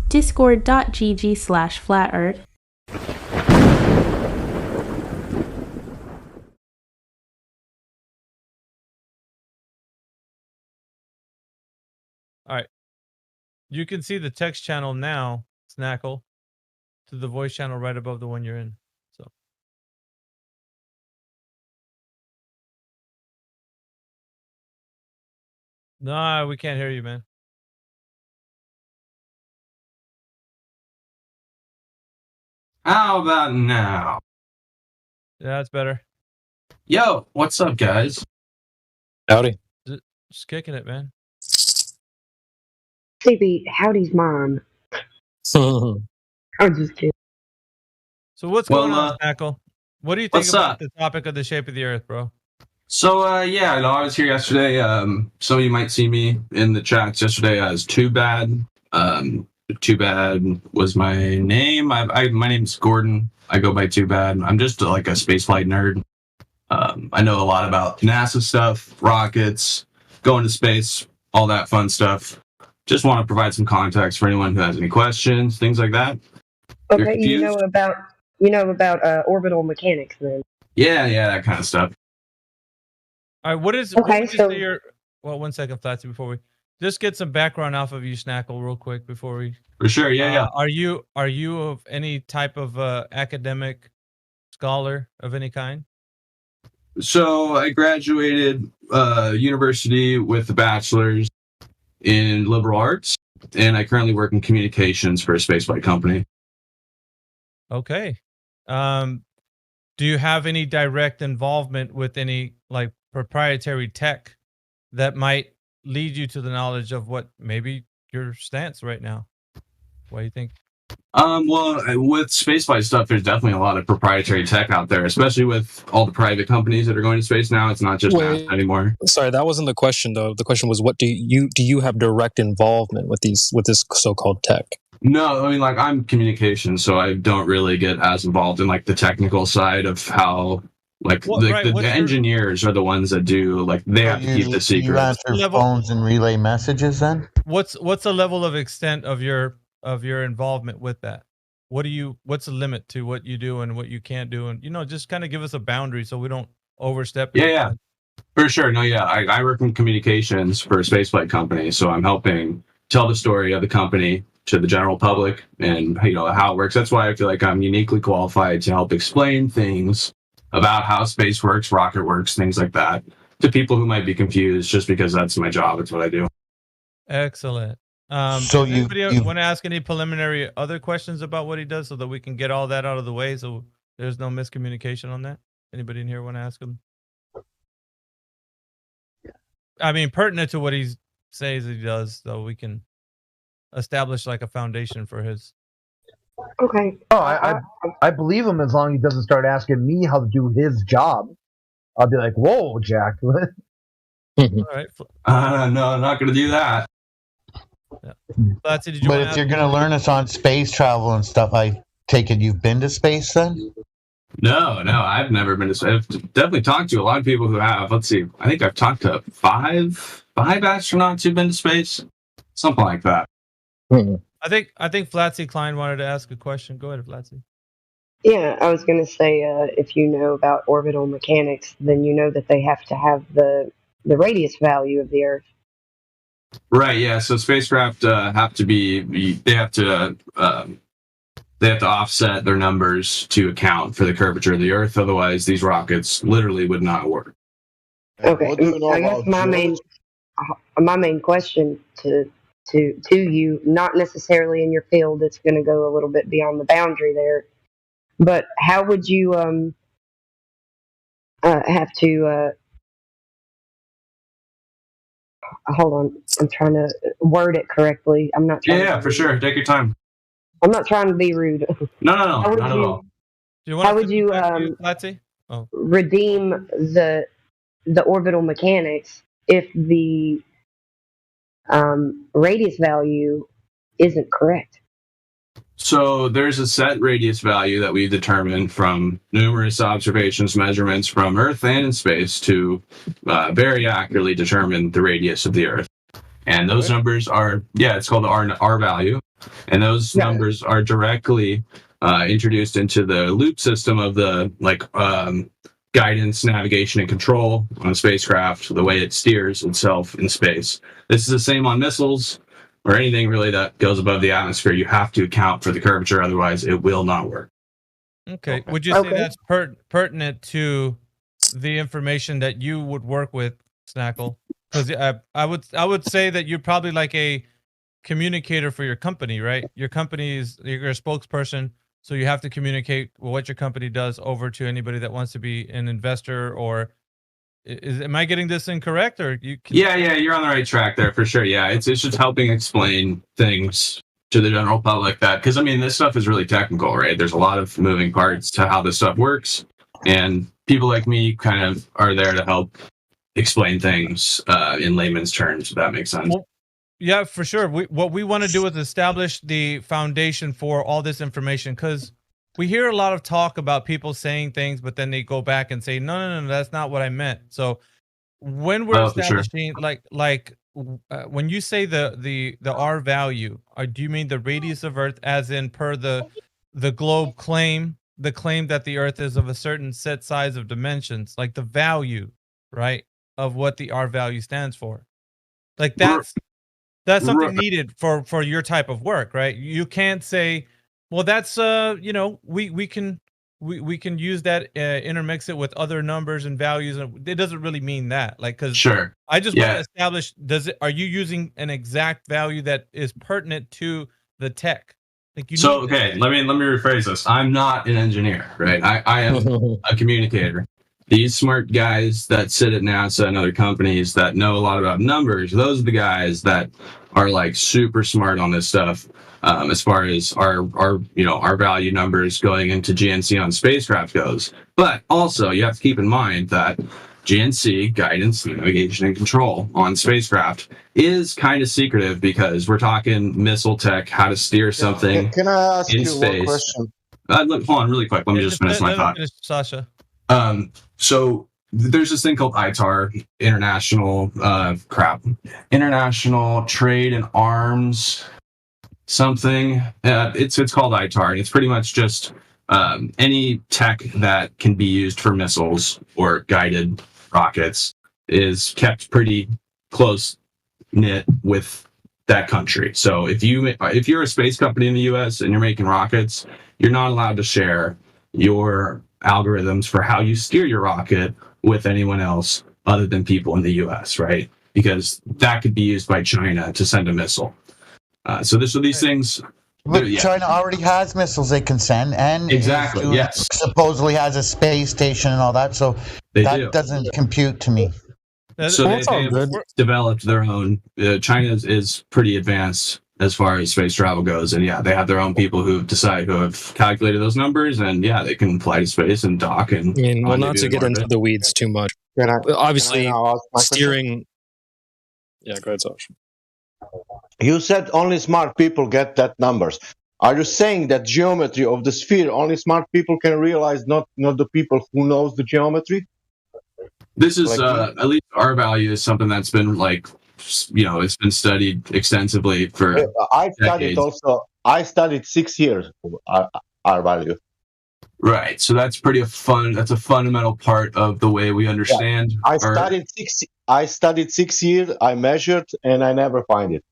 discord.gg/flatearth. All right. You can see the text channel now, Snackle, to the voice channel right above the one you're in. So. No, we can't hear you, man. How about now? Yeah, that's better. Yo, what's up, guys? Howdy. Just kicking it, man. CB, howdy's mom. I'm just kidding. So what's going on, Snackle? What do you think about the topic of the shape of the Earth, bro? So, yeah, I was here yesterday. Some of you might see me in the chats yesterday as Too Bad. Too Bad was my name. My name's Gordon. I go by Too Bad. I'm just like a spaceflight nerd. I know a lot about NASA stuff, rockets, going to space, all that fun stuff. Just want to provide some context for anyone who has any questions, things like that. Okay, you know about orbital mechanics then. Yeah, that kind of stuff. All right, what would you say your... Well, 1 second, Flatsy, before we just get some background off of you, Snackle, real quick before we... For sure, yeah. Are you of any type of academic scholar of any kind? So I graduated university with a bachelor's in liberal arts, and I currently work in communications for a spaceflight company. Okay. Do you have any direct involvement with any like proprietary tech that might lead you to the knowledge of what maybe your stance right now? What do you think? Well, with spaceflight stuff, there's definitely a lot of proprietary tech out there, especially with all the private companies that are going to space now. It's not just NASA anymore. Sorry, that wasn't the question though. The question was, what do you have direct involvement with this so-called tech? No, I mean, like, I'm communications, so I don't really get as involved in like the technical side of how, like, the engineers are the ones that do, like, they have to keep the secret. You answer phones and relay messages then? What's the level of extent of your involvement with that? What's the limit to what you do and what you can't do? And, just kind of give us a boundary so we don't overstep. Yeah, for sure. No, yeah, I work in communications for a spaceflight company, so I'm helping tell the story of the company to the general public and how it works. That's why I feel like I'm uniquely qualified to help explain things about how space works, rocket works, things like that, to people who might be confused, just because that's my job. It's what I do. Excellent. So anybody want to ask any preliminary other questions about what he does so that we can get all that out of the way so there's no miscommunication on that? Anybody in here want to ask him? I mean, pertinent to what he says he does, so we can establish like a foundation for his. Okay. Oh, I believe him as long as he doesn't start asking me how to do his job. I'll be like, whoa, Jack. All right. No, I'm not going to do that. Yeah. But if you're going to learn us on space travel and stuff, I take it you've been to space then? No, I've never been to space. I've definitely talked to a lot of people who have. Let's see. I think I've talked to five astronauts who've been to space. Something like that. I think Flatsy Klein wanted to ask a question. Go ahead, Flatsy. Yeah, I was going to say, if you know about orbital mechanics, then you know that they have to have the radius value of the Earth. Right. Yeah. So spacecraft have to offset their numbers to account for the curvature of the Earth. Otherwise, these rockets literally would not work. Okay. I guess my main question to you, not necessarily in your field, it's going to go a little bit beyond the boundary there, but how would you have to hold on, I'm trying to word it correctly. I'm not trying for sure, take your time. I'm not trying to be rude. No, not at all. How would you redeem the orbital mechanics if the radius value isn't correct? So there's a set radius value that we determined from numerous observations, measurements from Earth and in space to very accurately determine the radius of the Earth. And those numbers are, it's called the R value. and those numbers are directly introduced into the loop system of the guidance, navigation, and control on a spacecraft, the way it steers itself in space. This is the same on missiles or anything really that goes above the atmosphere. You have to account for the curvature, otherwise it will not work. Okay. Would you say that's pertinent to the information that you would work with, Snackle? Because I would say that you're probably like a communicator for your company, right? Your company you're a spokesperson, so you have to communicate what your company does over to anybody that wants to be an investor. Or am I getting this incorrect? Or you? Yeah, you're on the right track there for sure. Yeah, it's just helping explain things to the general public, that because I mean this stuff is really technical, right? There's a lot of moving parts to how this stuff works, and people like me kind of are there to help explain things in layman's terms, if that makes sense. Well, yeah, for sure. What we want to do is establish the foundation for all this information, because we hear a lot of talk about people saying things, but then they go back and say, no, that's not what I meant. So when we're establishing, when you say the R value, do you mean the radius of Earth, as in per the globe claim, the claim that the Earth is of a certain set size of dimensions, like the value, right, of what the R value stands for? Like that's something needed for your type of work, right? You can't say, well, that's we can use that, intermix it with other numbers and values, and it doesn't really mean that. Like, because I just want to establish, are you using an exact value that is pertinent to the tech? Like let me rephrase this. I'm not an engineer, right? I am a communicator. These smart guys that sit at NASA and other companies that know a lot about numbers, those are the guys that are like super smart on this stuff. As far as our value numbers going into GNC on spacecraft goes. But also you have to keep in mind that GNC, guidance, navigation, and control on spacecraft, is kind of secretive, because we're talking missile tech, how to steer something. Can I ask in you space. one question? Hold on really quick. Let me just finish my thought. Sasha. So there's this thing called ITAR, International Trade in Arms something. It's called ITAR, and it's pretty much just any tech that can be used for missiles or guided rockets is kept pretty close knit with that country. So if you're a space company in the U.S. and you're making rockets, you're not allowed to share your algorithms for how you steer your rocket with anyone else other than people in the U.S., right? Because that could be used by China to send a missile. So these things. But China already has missiles they can send, and supposedly has a space station and all that. So that doesn't compute to me. So they've developed their own. China is pretty advanced as far as space travel goes, and they have their own people who have calculated those numbers, and they can fly to space and dock. And not to get into the weeds too much. Obviously, steering. Yeah, go ahead, Sasha. You said only smart people get that numbers. Are you saying that geometry of the sphere only smart people can realize, not the people who knows the geometry? This is at least our value is something that's been it's been studied extensively for decades. I studied 6 years our value. Right. So that's that's a fundamental part of the way we understand. I studied 6 years, I measured, and I never find it.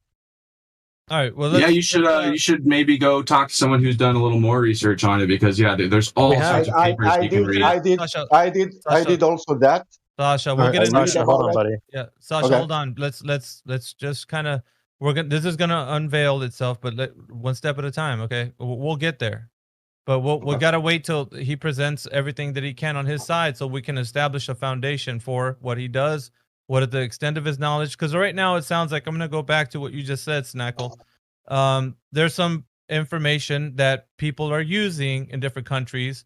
All right. Well, you should maybe go talk to someone who's done a little more research on it, because there's all sorts of papers you can read. I did also that. Sasha, we'll get into Sasha, hold on, buddy. Yeah, Sasha, hold on. Let's just kind of this is gonna unveil itself, but one step at a time. Okay, we'll get there, but we gotta wait till he presents everything that he can on his side, so we can establish a foundation for what he does. What is the extent of his knowledge? Because right now it sounds like, I'm going to go back to what you just said, Snackle. There's some information that people are using in different countries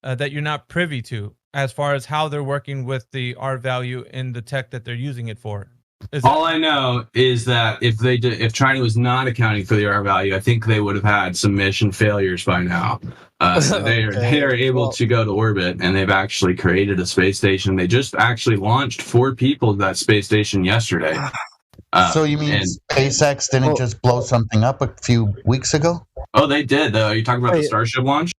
that you're not privy to, as far as how they're working with the R value in the tech that they're using it for. All I know is that if China was not accounting for the R value, I think they would have had some mission failures by now. They are able to go to orbit, and they've actually created a space station. They just actually launched 4 people to that space station yesterday. So you mean SpaceX didn't just blow something up a few weeks ago? Oh, they did. Are you talking about the Starship launch?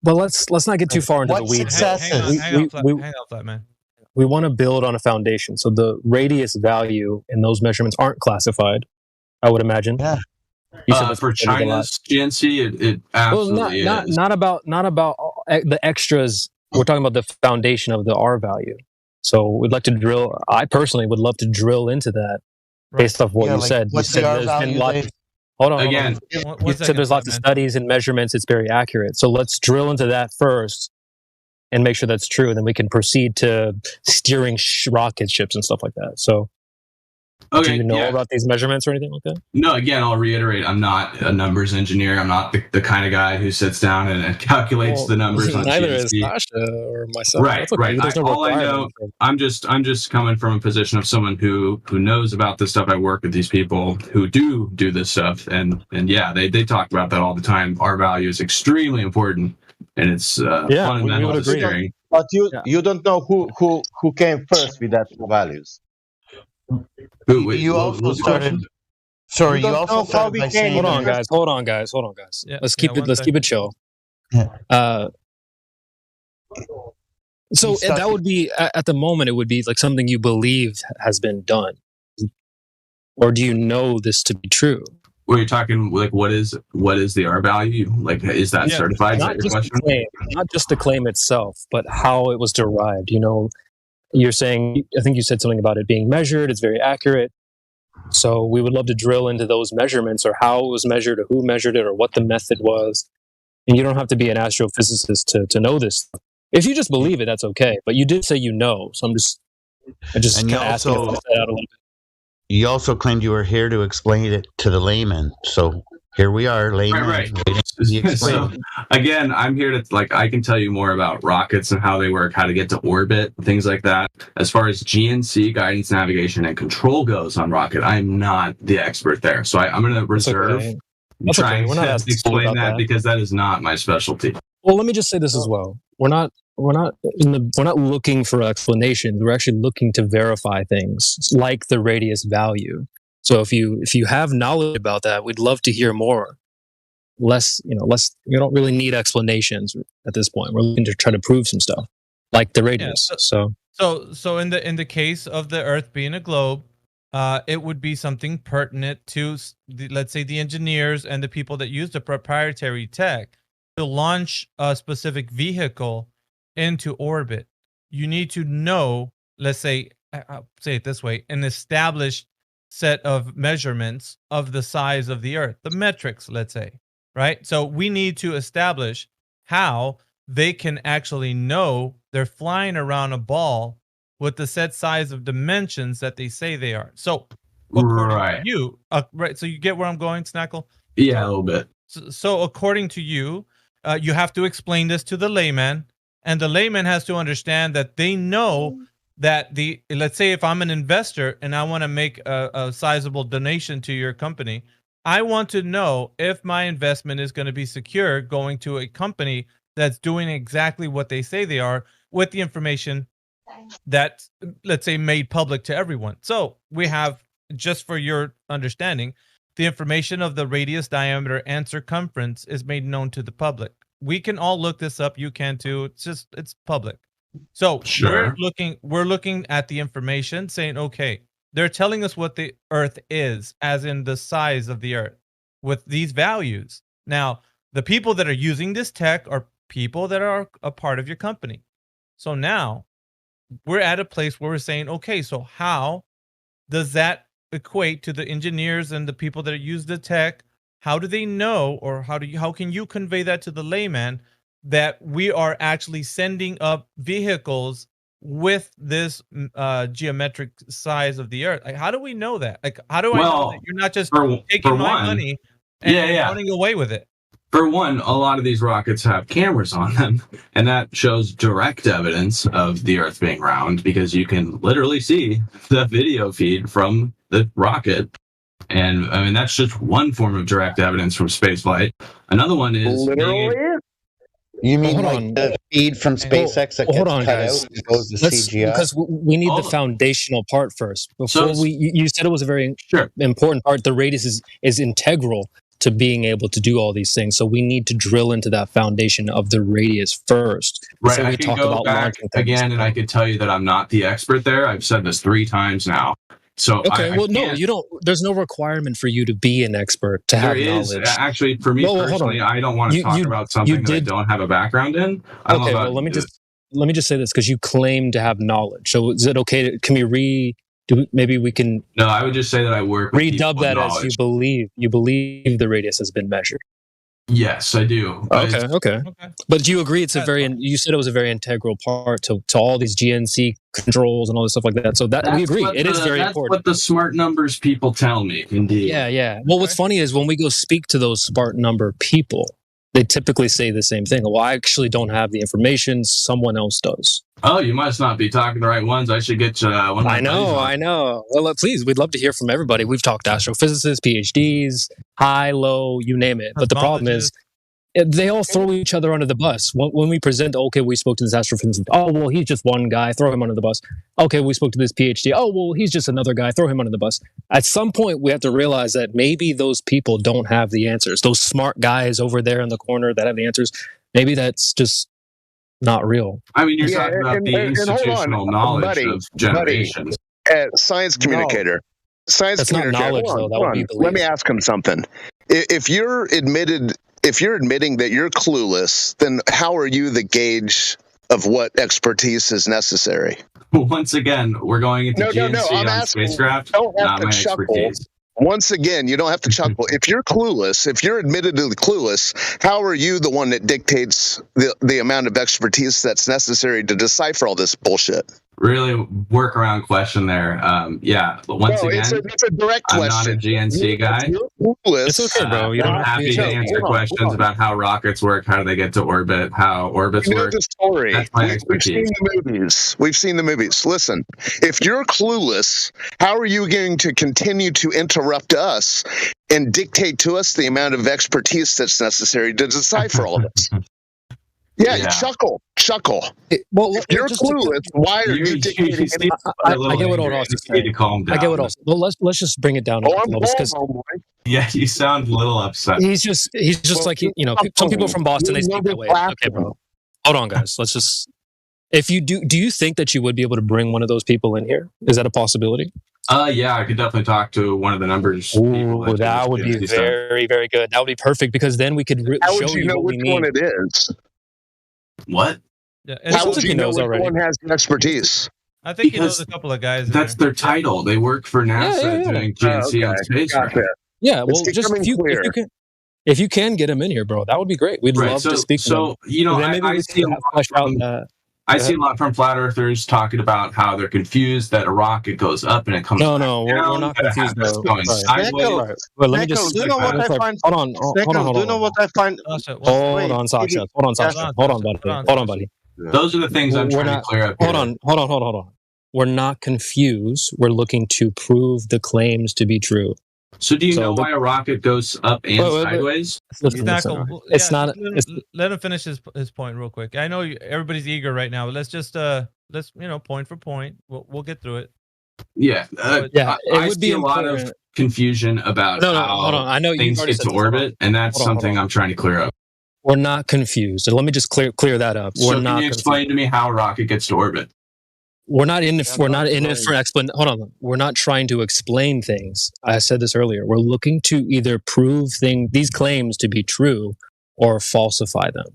But let's not get too far into the weeds. Hang on, flat man. We want to build on a foundation. So the radius value in those measurements aren't classified, I would imagine. Yeah. You said For China's GNC, it absolutely is. Not about the extras. We're talking about the foundation of the R value. So we'd like to drill. I personally would love to drill into that based off what you said. What's you said the R value? Hold on. Again, you said there's lots of studies and measurements. It's very accurate. So let's drill into that first and make sure that's true. And then we can proceed to steering rocket ships and stuff like that. So do you know about these measurements or anything like that? No, again, I'll reiterate. I'm not a numbers engineer. I'm not the kind of guy who sits down and calculates the numbers on neither GNC. Is Sasha or myself. Right. All I know, I'm just coming from a position of someone who knows about this stuff. I work with these people who do this stuff, and yeah, they talk about that all the time. R value is extremely important, and it's fundamental to steering. But you don't know who came first with that values. You also started by saying. Hold on, guys. Yeah, let's keep it chill. Yeah. So that would be at the moment. It would be like something you believe has been done, or do you know this to be true? Were you talking like what is the R value? Like, is that certified? Not just the claim itself, but how it was derived. You know. You're saying, I think you said something about it being measured. It's very accurate. So we would love to drill into those measurements, or how it was measured, or who measured it, or what the method was. And you don't have to be an astrophysicist to know this. If you just believe it, that's okay. But you did say you know, so I just kind of asking to flesh that out a little bit. You also claimed you were here to explain it to the layman. So here we are, layman. Right. So again, I'm here to I can tell you more about rockets and how they work, how to get to orbit, things like that. As far as GNC, guidance, navigation, and control goes on rocket, I'm not the expert there. So I'm going to reserve trying to explain that because that is not my specialty. Well, let me just say this as well. We're not looking for explanations. We're actually looking to verify things like the radius value. So if you have knowledge about that, we'd love to hear more. Less. We don't really need explanations at this point. We're looking to try to prove some stuff, like the radius. So in the case of the Earth being a globe, it would be something pertinent to let's say the engineers and the people that use the proprietary tech to launch a specific vehicle into orbit. You need to know, let's say, I'll say it this way, an established set of measurements of the size of the Earth, the metrics, let's say. Right? So we need to establish how they can actually know they're flying around a ball with the set size of dimensions that they say they are. So, according to you, right? So you get where I'm going, Snackle? Yeah, a little bit. So according to you, you have to explain this to the layman, and the layman has to understand that they know that let's say if I'm an investor and I want to make a sizable donation to your company, I want to know if my investment is going to be secure going to a company that's doing exactly what they say they are with the information that's, let's say, made public to everyone. So we have, just for your understanding, the information of the radius, diameter, and circumference is made known to the public. We can all look this up. You can too. It's public. So we're looking at the information saying, okay, they're telling us what the Earth is, as in the size of the Earth, with these values. Now, the people that are using this tech are people that are a part of your company. So now we're at a place where we're saying, okay, so how does that equate to the engineers and the people that use the tech? How do they know, or how can you convey that to the layman that we are actually sending up vehicles with this geometric size of the Earth? Like, how do we know that? Like, how do I know that you're not just taking my money and running away with it? For one, a lot of these rockets have cameras on them, and that shows direct evidence of the Earth being round, because you can literally see the video feed from the rocket. And I mean, that's just one form of direct evidence from spaceflight. Another one is You mean the feed from SpaceX that gets cut guys. out and goes to CGI? Because we need the foundational part first. Before you said it was a very important part. The radius is integral to being able to do all these things. So we need to drill into that foundation of the radius first. Right. So I we can talk go about back again, and I could tell you that I'm not the expert there. I've said this 3 times now. So no, you don't. There's no requirement for you to be an expert to have knowledge. Actually, for me personally, I don't want to talk about something that I don't have a background in. Let me just say this because you claim to have knowledge. So is it okay? Maybe we can. No, I would just say that I work. Redub that as you believe. You believe the radius has been measured. Yes, I do. Okay. But do you agree it's you said it was a very integral part to all these GNC controls and all this stuff like that. So we agree. It is very important. That's what the smart numbers people tell me, indeed. Yeah. Well, what's funny is when we go speak to those smart number people, they typically say the same thing. Well, I actually don't have the information. Someone else does. Oh, you must not be talking to the right ones. I should get one of my I know. Well, please, we'd love to hear from everybody. We've talked to astrophysicists, PhDs, high, low, you name it. But the problem is, they all throw each other under the bus. When we present, okay, we spoke to this astrophysicist. Oh, well, he's just one guy. Throw him under the bus. Okay, we spoke to this PhD. Oh, well, he's just another guy. Throw him under the bus. At some point, we have to realize that maybe those people don't have the answers. Those smart guys over there in the corner that have the answers, maybe that's just not real. I mean, you're talking about the institutional knowledge of generations. Science communicator. That's communicator. Not knowledge, though. That would be belief. Let me ask him something. If you're admitting that you're clueless, then how are you the gauge of what expertise is necessary? Once again, we're going into GNC on spacecraft, not my expertise. Once again, you don't have to chuckle. If you're clueless, if you're admittedly clueless, how are you the one that dictates the amount of expertise that's necessary to decipher all this bullshit? Really workaround question there. Once again, it's a direct question. I'm not a GNC guy. It's okay, bro. I'm happy to answer questions about how rockets work, how do they get to orbit, how orbits work. The story. That's my expertise. We've seen the movies. Listen, if you're clueless, how are you going to continue to interrupt us and dictate to us the amount of expertise that's necessary to decipher all of this? Yeah, you chuckle. If you're clueless, why are you dictating? I get what Ross is saying. I get what Ross. Well, let's just bring it down. Yeah, you sound a little upset. He's just like some people from Boston. They speak that way. Okay, bro. Hold on, guys. Let's just. If you do you think that you would be able to bring one of those people in here? Is that a possibility? Yeah, I could definitely talk to one of the numbers. Ooh, that would be very, very good. That would be perfect because then we could show you what we need. One it is. What? Yeah, how would you know which one has the expertise? I think he knows a couple of guys. That's their title. They work for NASA doing GNC on space. Yeah, well, just if you can get him in here, bro, that would be great. We'd love to speak to him. So, I see a lot from flat earthers talking about how they're confused that a rocket goes up and it comes back down. We're not confused. Going sideways. Well, let me just. Do you know what I find? Hold on. Do you know what I find? Hold on, Sasha. Hold on, buddy. Those are the things I'm trying to clear up. Hold on. We're not confused. We're looking to prove the claims to be true. So do you know why a rocket goes up and sideways? It's not. Let him finish his point real quick. I know everybody's eager right now. Let's just point for point. We'll get through it. Yeah, I see a lot of confusion about how I know things get to orbit, and that's something I'm trying to clear up. We're not confused. So let me just clear that up. Can you explain to me how a rocket gets to orbit? We're not in it for explanation. Hold on. We're not trying to explain things. I said this earlier. We're looking to either prove these claims to be true or falsify them.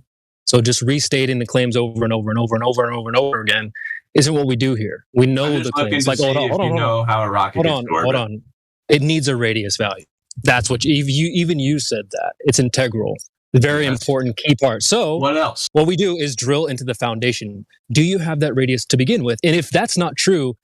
So just restating the claims over and over and over and over and over and over again isn't what we do here. We know the claims. Like, hold on. How a rocket gets to orbit. Hold on. It needs a radius value. That's what even you said that. It's integral. Very important key part. So what else? What we do is drill into the foundation. Do you have that radius to begin with? And if that's not true,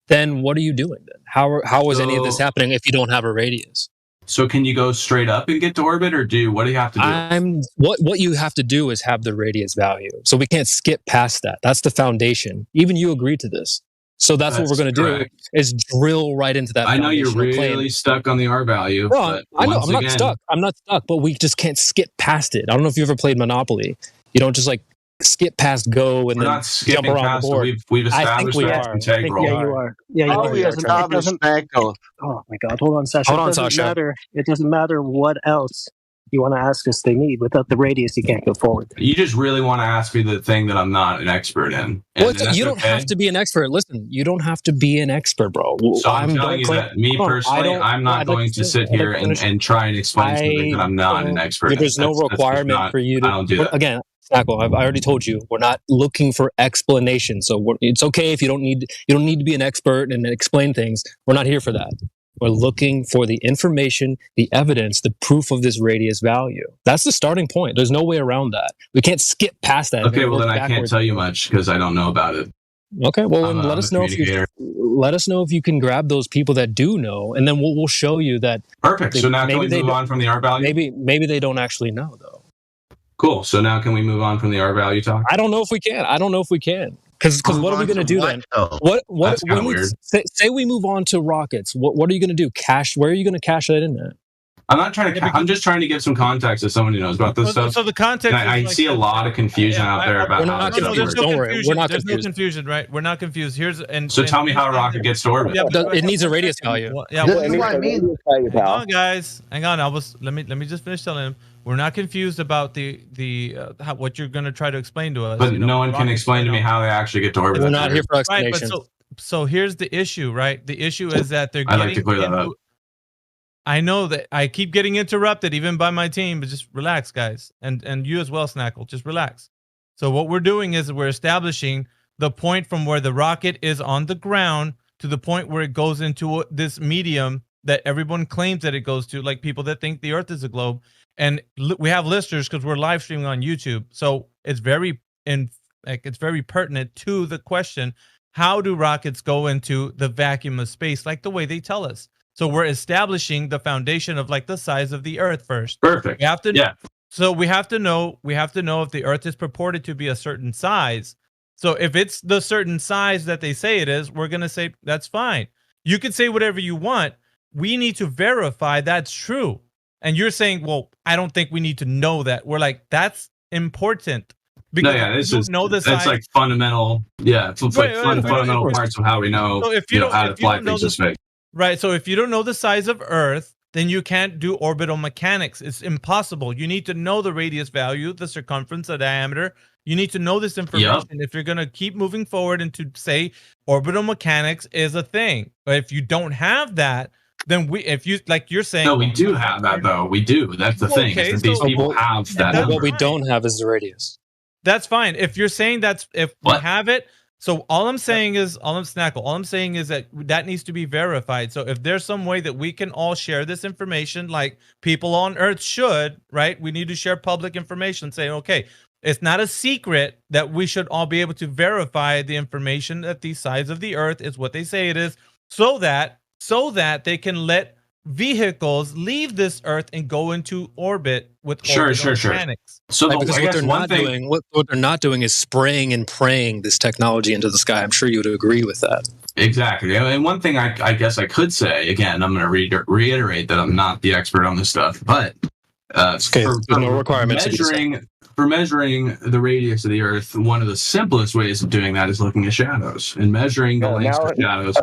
then what are you doing then? How is any of this happening if you don't have a radius? So can you go straight up and get to orbit, or what do you have to do? What you have to do is have the radius value. So we can't skip past that. That's the foundation. Even you agreed to this. So that's what we're going to do is drill right into that. I know you're really stuck on the R value. No, I know I'm not stuck. I'm not stuck, but we just can't skip past it. I don't know if you ever played Monopoly. You don't just like skip past go and We're then not skipping jump around past the it. board. We've I think established we that it's are. integral. Yeah, you are. Yeah, you How are. we establish Snackle? Oh my God! Hold on, Sasha. Hold on, It doesn't Sasha. matter. It doesn't matter what else you want to ask us. They need without the radius, you can't go forward. You just really want to ask me the thing that I'm not an expert in. And Well, you don't okay. have to be an expert. Listen, you don't have to be an expert, bro. So I'm telling you that me personally, I'm not going to sit here and try and explain something that I'm not an expert in. There's no requirement for you to. I don't do that. Again, Snackle, I already told you, we're not looking for explanation. So it's okay if you don't need to be an expert and explain things. We're not here for that. We're looking for the information, the evidence, the proof of this radius value. That's the starting point. There's no way around that. We can't skip past that. Okay, well then I can't tell you much because I don't know about it. Okay, well then let us know if you can grab those people that do know, and then we'll show you that. Perfect. So now can we move on from the R value? Maybe they don't actually know though. Cool. So now can we move on from the R value talk? I don't know if we can. Because what are we going to do then? What when we say we move on to rockets? What are you going to do? Where are you going to cash that in at? I'm not trying to. I'm just trying to give some context to someone who knows about this stuff. So the context. I see a lot of confusion out there about how this stuff works. Don't worry, we're not confused. There's no confusion, right? We're not confused. So tell me how a rocket gets to orbit. Yeah, it needs a radius value. Yeah, this is what I mean. Hang on, guys. Hang on. Let me just finish telling him. We're not confused about what you're going to try to explain to us. But no one can explain to me how they actually get to orbit. We're not here for explanation. Right, but so here's the issue, right? The issue is that they're. I'd like to clear that up. I know that I keep getting interrupted even by my team, but just relax, guys, and you as well, Snackle. Just relax. So what we're doing is we're establishing the point from where the rocket is on the ground to the point where it goes into this medium that everyone claims that it goes to, like people that think the Earth is a globe. And we have listeners because we're live streaming on YouTube, so it's very pertinent to the question: how do rockets go into the vacuum of space, like the way they tell us? So we're establishing the foundation of like the size of the Earth first. Perfect. We have to, So we have to know if the Earth is purported to be a certain size. So if it's the certain size that they say it is, we're gonna say that's fine. You can say whatever you want. We need to verify that's true. And you're saying, well, I don't think we need to know that. We're like, that's important. Because that's like fundamental. Yeah, it's like fundamental parts of how we know, how to fly things in space. Right. So if you don't know the size of Earth, then you can't do orbital mechanics. It's impossible. You need to know the radius value, the circumference, the diameter. You need to know this information if you're going to keep moving forward and to say orbital mechanics is a thing. But if you don't have that, then you're saying. No, we do have that though. We do. That's the thing. Okay, these people have that. What we don't have is the radius. That's fine. If you're saying if we have it. So all I'm saying is that needs to be verified. So if there's some way that we can all share this information, like people on Earth should, right? We need to share public information saying, okay, it's not a secret that we should all be able to verify the information that the size of the Earth is what they say it is, so that they can let vehicles leave this Earth and go into orbit with mechanics. So because what they're not doing is spraying and praying this technology into the sky. I'm sure you would agree with that. Exactly. And one thing I guess I could say, again, I'm going to reiterate that I'm not the expert on this stuff, but for measuring the radius of the Earth, one of the simplest ways of doing that is looking at shadows and measuring the lengths of shadows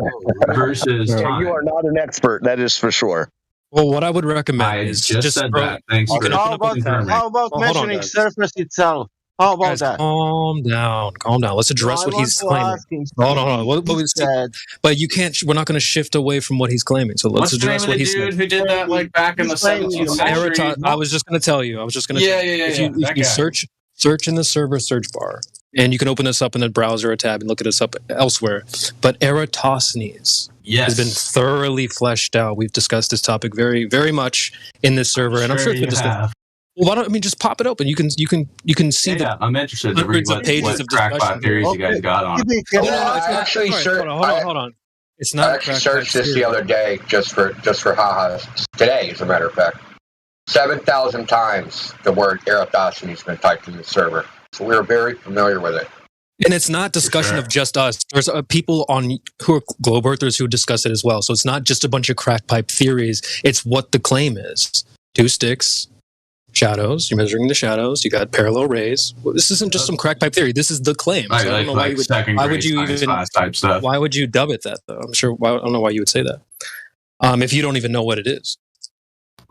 versus time. You are not an expert, that is for sure. Well, what I would recommend is just said that. Thanks for how about measuring surface itself? How about that? Calm down. Let's address what he's claiming. Hold on. What said? But you can't. We're not going to shift away from what he's claiming. So let's address what he's saying. Who did that like back in the 17th century? I was just going to tell you. If you search in the server search bar, and you can open this up in the browser or tab and look at this up elsewhere. But Eratosthenes has been thoroughly fleshed out. We've discussed this topic very, very much in this server, and I'm sure it's been discussed. Well, why don't just pop it open? You can see the I'm interested to read what crackpot theories you guys got on. Hold on. It's not. I actually searched this the other day just for haha. Today, as a matter of fact, 7,000 times the word Eratosthenes has been typed in the server, so we're very familiar with it. And it's not discussion of just us. There's people who are globe earthers who discuss it as well. So it's not just a bunch of crack pipe theories. It's what the claim is. 2 sticks. shadows. You're measuring the shadows. You got parallel rays. Well, this isn't just some crack pipe theory. This is the claim. So I don't know why you would. Why would you even? Type stuff. Why would you dub it that though? I'm sure. I don't know why you would say that. If you don't even know what it is.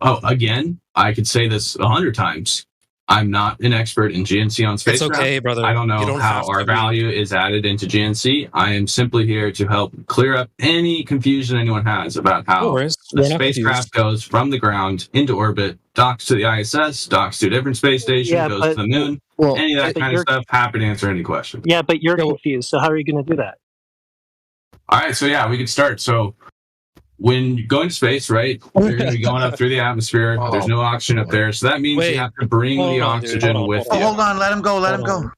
Oh, again, I could say this 100 times. I'm not an expert in GNC on spacecraft. It's okay, brother. I don't know how our value is added into GNC. I am simply here to help clear up any confusion anyone has about how a spacecraft goes from the ground into orbit, docks to the ISS, docks to a different space station, goes to the moon, any of that kind of stuff. Happy to answer any questions. Yeah, but you're confused. So how are you going to do that? All right, so yeah, we could start. So when you go into space, right, you're going to be going up through the atmosphere. There's no oxygen up there. So that means you have to bring the oxygen with you. Hold on, let him go, let him go.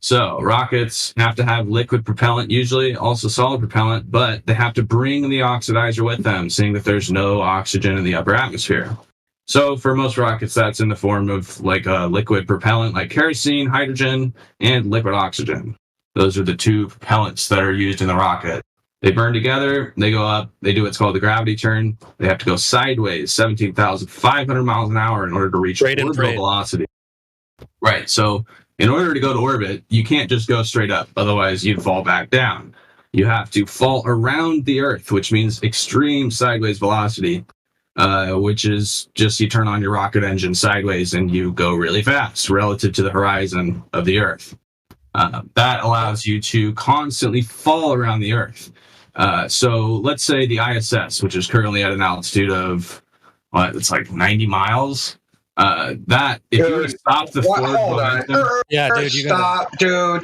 So rockets have to have liquid propellant, usually also solid propellant, but they have to bring the oxidizer with them, seeing that there's no oxygen in the upper atmosphere. So for most rockets, that's in the form of like a liquid propellant like kerosene, hydrogen, and liquid oxygen. Those are the two propellants that are used in the rocket. They burn together, they go up, they do what's called the gravity turn. They have to go sideways, 17,500 miles an hour in order to reach orbital velocity. Right, so in order to go to orbit, you can't just go straight up, otherwise you'd fall back down. You have to fall around the Earth, which means extreme sideways velocity, which is just you turn on your rocket engine sideways and you go really fast relative to the horizon of the Earth. That allows you to constantly fall around the Earth. So let's say the ISS, which is currently at an altitude of, it's like 90 miles. That if you were to stop the forward momentum,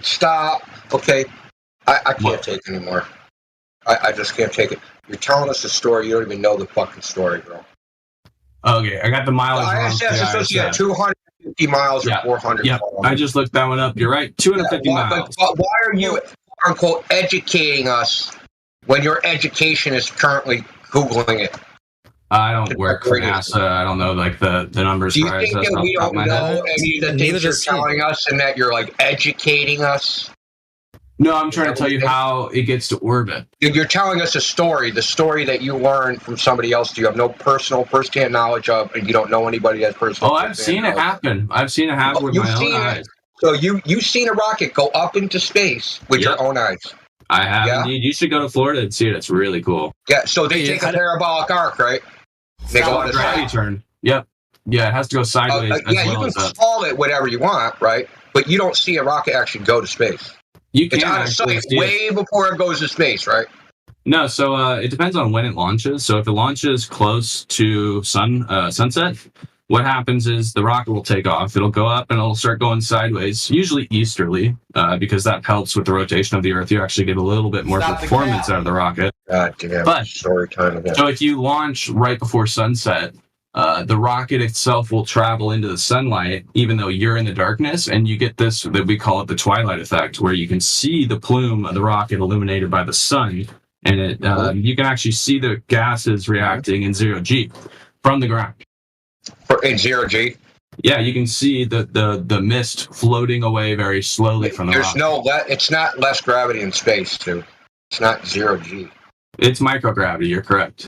stop. Okay, I can't take it anymore. I just can't take it. You're telling us a story. You don't even know the fucking story, bro. Okay, I got the mileage wrong. ISS is supposed to get 250 miles or 400 miles. I just looked that one up. You're right, 250 miles. But why are you, quote-unquote, educating us when your education is currently Googling it? I don't work for NASA. I don't know like the numbers. Do you think that we don't know any of the things you're telling us and that you're like educating us? No, I'm trying to tell you how it gets to orbit. You're telling us a story, the story that you learned from somebody else you have no first-hand knowledge of, and you don't know anybody has personal. Oh, I've seen it happen. I've seen it happen with my own eyes. So you've seen a rocket go up into space with your own eyes. I have indeed. You should go to Florida and see it. It's really cool. Yeah, so they take a parabolic arc, right? They go on a gravity turn. Yep. Yeah, it has to go sideways. You can call it whatever you want, right? But you don't see a rocket actually go to space. It's out of sight way before it goes to space, right? No, so it depends on when it launches. So if it launches close to sunset, what happens is the rocket will take off. It'll go up and it'll start going sideways, usually easterly, because that helps with the rotation of the Earth. You actually get a little bit more performance out of the rocket. God damn, but story time again. So if you launch right before sunset, the rocket itself will travel into the sunlight, even though you're in the darkness, and you get this, that we call it the twilight effect, where you can see the plume of the rocket illuminated by the sun, and you can actually see the gases reacting in 0G from the ground. In 0G? Yeah, you can see the mist floating away very slowly from the rocket. It's not less gravity in space, too. It's not 0G. It's microgravity, you're correct.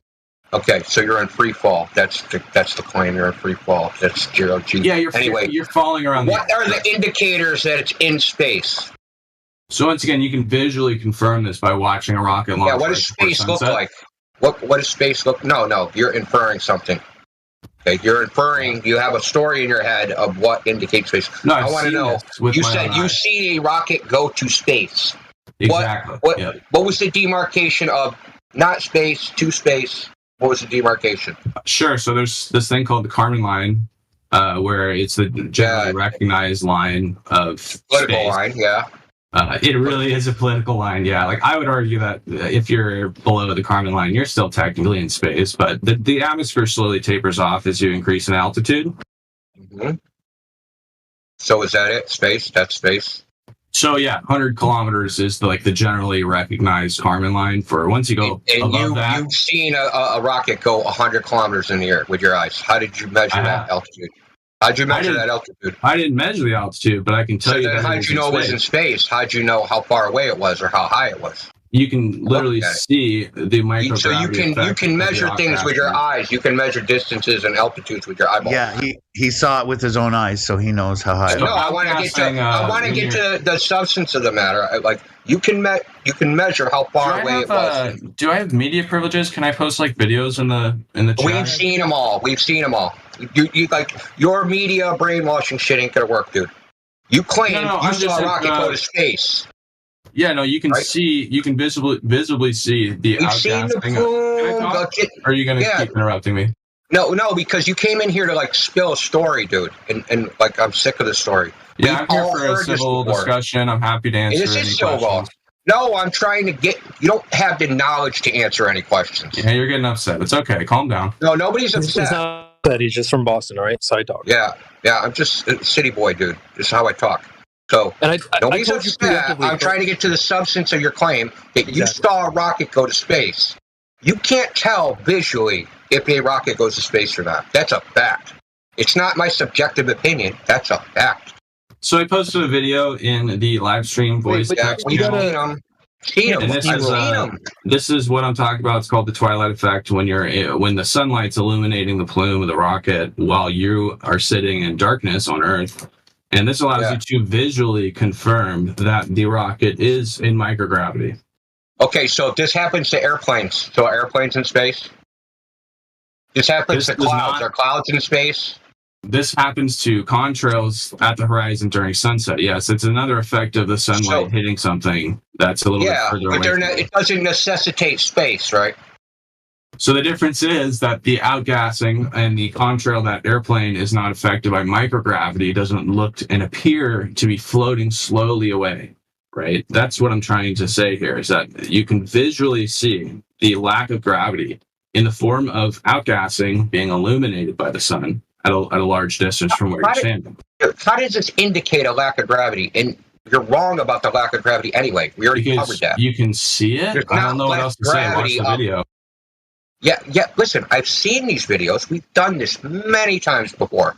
Okay, so you're in free fall. That's the claim. You're in free fall. That's 0G. Yeah, you're falling around. What are the indicators that it's in space? So once again, you can visually confirm this by watching a rocket launch. Yeah, what does space look like? What does space look? No, you're inferring something. Okay, you're inferring. You have a story in your head of what indicates space. No, I want to know. You said you see a rocket go to space. Exactly. What was the demarcation of not space to space? What was the demarcation? Sure. So there's this thing called the Kármán line, where it's the generally recognized line of political space. Line. Yeah. It really is a political line. Yeah. Like I would argue that if you're below the Kármán line, you're still technically in space, but the atmosphere slowly tapers off as you increase in altitude. Mm-hmm. So is that it? Space? That's space. So yeah, 100 kilometers is the generally recognized Kármán line for once you go above that. You've seen a rocket go 100 kilometers in the air with your eyes. How did you measure that altitude? How did you measure that altitude? I didn't measure the altitude, but I can tell you that. How did you know it was in space? How did you know how far away it was or how high it was? You can literally see the microgravity. So you can measure things with your eyes. You can measure distances and altitudes with your eyeballs. Yeah, he saw it with his own eyes, so he knows how high. No, I want to get to the substance of the matter. Like you can measure how far away it was. Do I have media privileges? Can I post like videos in the chat? We've seen them all. You like your media brainwashing shit ain't gonna work, dude. You claim you saw a rocket go to space. Yeah, no, you can see, you can visibly see the outgassing. Seen the plume. Or are you going to keep interrupting me? No, because you came in here to like spill a story, dude, and like I'm sick of the story. Yeah, I'm here for a civil discussion. I'm happy to answer any questions. No, I'm trying to get. You don't have the knowledge to answer any questions. Yeah, you're getting upset. It's okay. Calm down. No, nobody's upset. He's not upset. He's just from Boston, all right? Side talk. Yeah. I'm just a city boy, dude. This is how I talk. So, nobody's upset. I'm trying to get to the substance of your claim that you saw a rocket go to space. You can't tell visually if a rocket goes to space or not. That's a fact. It's not my subjective opinion. That's a fact. So I posted a video in the live stream voice text channel. This is what I'm talking about. It's called the twilight effect. When the sunlight's illuminating the plume of the rocket while you are sitting in darkness on Earth. And this allows you to visually confirm that the rocket is in microgravity. Okay, so this happens to airplanes. So airplanes in space? This happens to clouds. Are clouds in space? This happens to contrails at the horizon during sunset. Yes, it's another effect of the sunlight hitting something that's a little bit further away. But it doesn't necessitate space, right? So the difference is that the outgassing and the contrail of that airplane is not affected by microgravity. It doesn't look and appear to be floating slowly away, right? That's what I'm trying to say here, is that you can visually see the lack of gravity in the form of outgassing being illuminated by the sun at a large distance from where you're standing. How does this indicate a lack of gravity? And you're wrong about the lack of gravity anyway. We already covered that. You can see it? I don't know what else to say. Watch the video. Yeah, listen, I've seen these videos. We've done this many times before.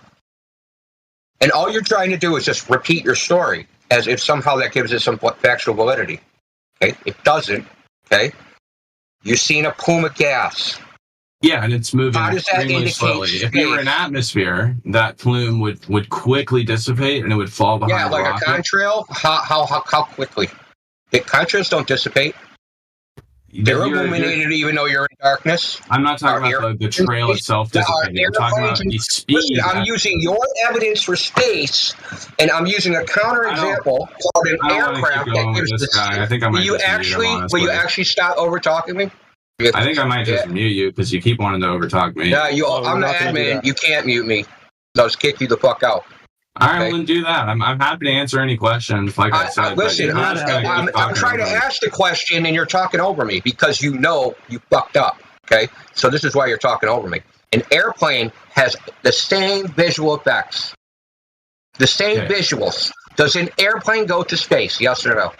And all you're trying to do is just repeat your story as if somehow that gives it some factual validity. Okay? It doesn't. Okay? You've seen a plume of gas. Yeah, and it's moving extremely slowly. If you were in atmosphere, that plume would quickly dissipate and it would fall behind the rocket. A contrail? How quickly? The contrails don't dissipate. They're illuminated even though you're in darkness. I'm not talking about the trail itself dissipating. I'm talking about the speed. Listen, I'm using your evidence for space, and I'm using a counterexample called an aircraft that gives the speed. I think I might Will you actually stop over-talking me? I think I might just mute you because you keep wanting to overtalk me. Yeah, I'm the admin. You can't mute me. I'll just kick you the fuck out. All right, well, then do that. I'm happy to answer any questions. Like I said, listen, I'm trying to ask the question, and you're talking over me because you know you fucked up. Okay, so this is why you're talking over me. An airplane has the same visual effects, the same visuals. Does an airplane go to space? Yes or no?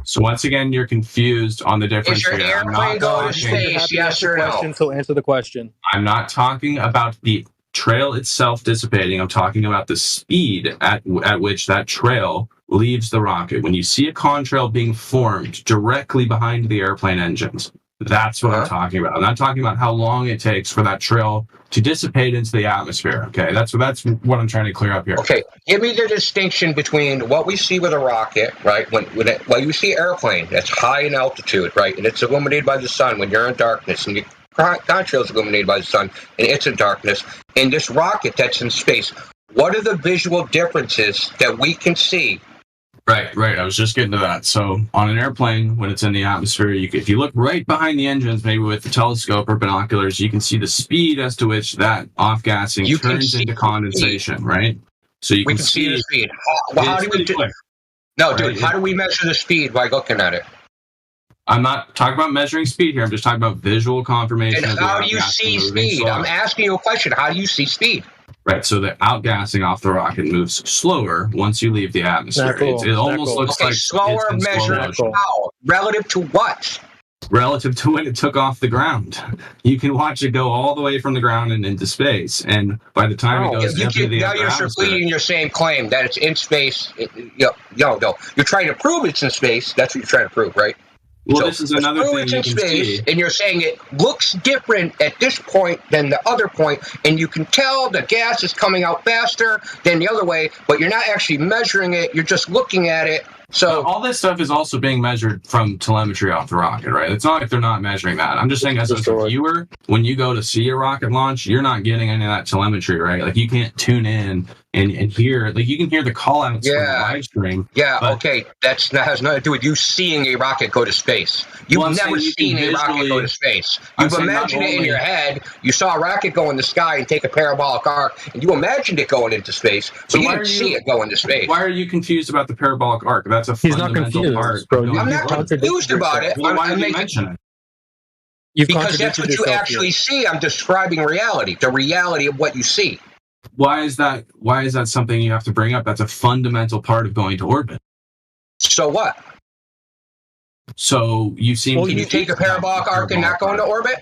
So once again, you're confused on the difference. Is your airplane go to space? Yes or no? So answer the question. I'm not talking about the trail itself dissipating. I'm talking about the speed at which that trail leaves the rocket. When you see a contrail being formed directly behind the airplane engines, that's what I'm talking about. I'm not talking about how long it takes for that trail to dissipate into the atmosphere. Okay, that's what I'm trying to clear up here. Okay, give me the distinction between what we see with a rocket, right? When you see an airplane that's high in altitude, right, and it's illuminated by the sun when you're in darkness, and contrail is illuminated by the sun and it's in darkness. And this rocket that's in space, what are the visual differences that we can see? Right. I was just getting to that. So on an airplane, when it's in the atmosphere, if you look right behind the engines, maybe with the telescope or binoculars, you can see the speed as to which that off-gassing turns into condensation, right? So we can see the speed. How do we do it? No, dude, how do we measure the speed by looking at it? I'm not talking about measuring speed here. I'm just talking about visual confirmation. And how do you see speed? I'm asking you a question. How do you see speed? Right, so the outgassing off the rocket moves slower once you leave the atmosphere. It almost looks like slower measured how? Relative to what? Relative to when it took off the ground. You can watch it go all the way from the ground and into space, and by the time it goes into the now you're completing your same claim that it's in space. No. You're trying to prove it's in space. That's what you're trying to prove, right? Well, so this is another thing it's you in can space, see. and you're saying it looks different at this point than the other point, and you can tell the gas is coming out faster than the other way, but you're not actually measuring it. You're just looking at it. So all this stuff is also being measured from telemetry off the rocket, right? It's not like they're not measuring that. I'm just saying, as a viewer, when you go to see a rocket launch, you're not getting any of that telemetry, right? Like, you can't tune in and hear, like, you can hear the call outs from the live stream. Yeah, okay. That has nothing to do with you seeing a rocket go to space. You've never seen a rocket go to space. You've imagined it in your head. You saw a rocket go in the sky and take a parabolic arc, and you imagined it going into space, but you didn't see it go into space. Why are you confused about the parabolic arc? That's a fundamental part. Bro. I'm not confused about it. Well, why did you mention it? Because that's what you actually see. I'm describing reality, the reality of what you see. Why is that something you have to bring up? That's a fundamental part of going to orbit. So what? So you seem Can you take a parabolic arc and not go into orbit?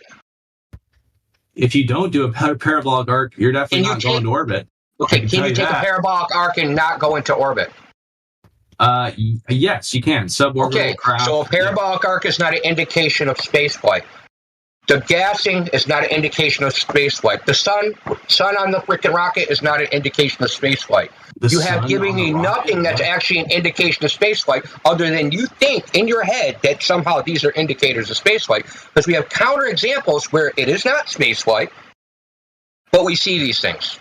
If you don't do a parabolic arc, you're definitely not going to orbit. Okay, can you take a parabolic arc and not go into orbit? Yes, you can. Suborbital craft. So a parabolic arc is not an indication of spaceflight. The gassing is not an indication of spaceflight. The sun on the freaking rocket is not an indication of spaceflight. You have given me nothing that's actually an indication of spaceflight, other than you think in your head that somehow these are indicators of spaceflight. Because we have counterexamples where it is not spaceflight, but we see these things.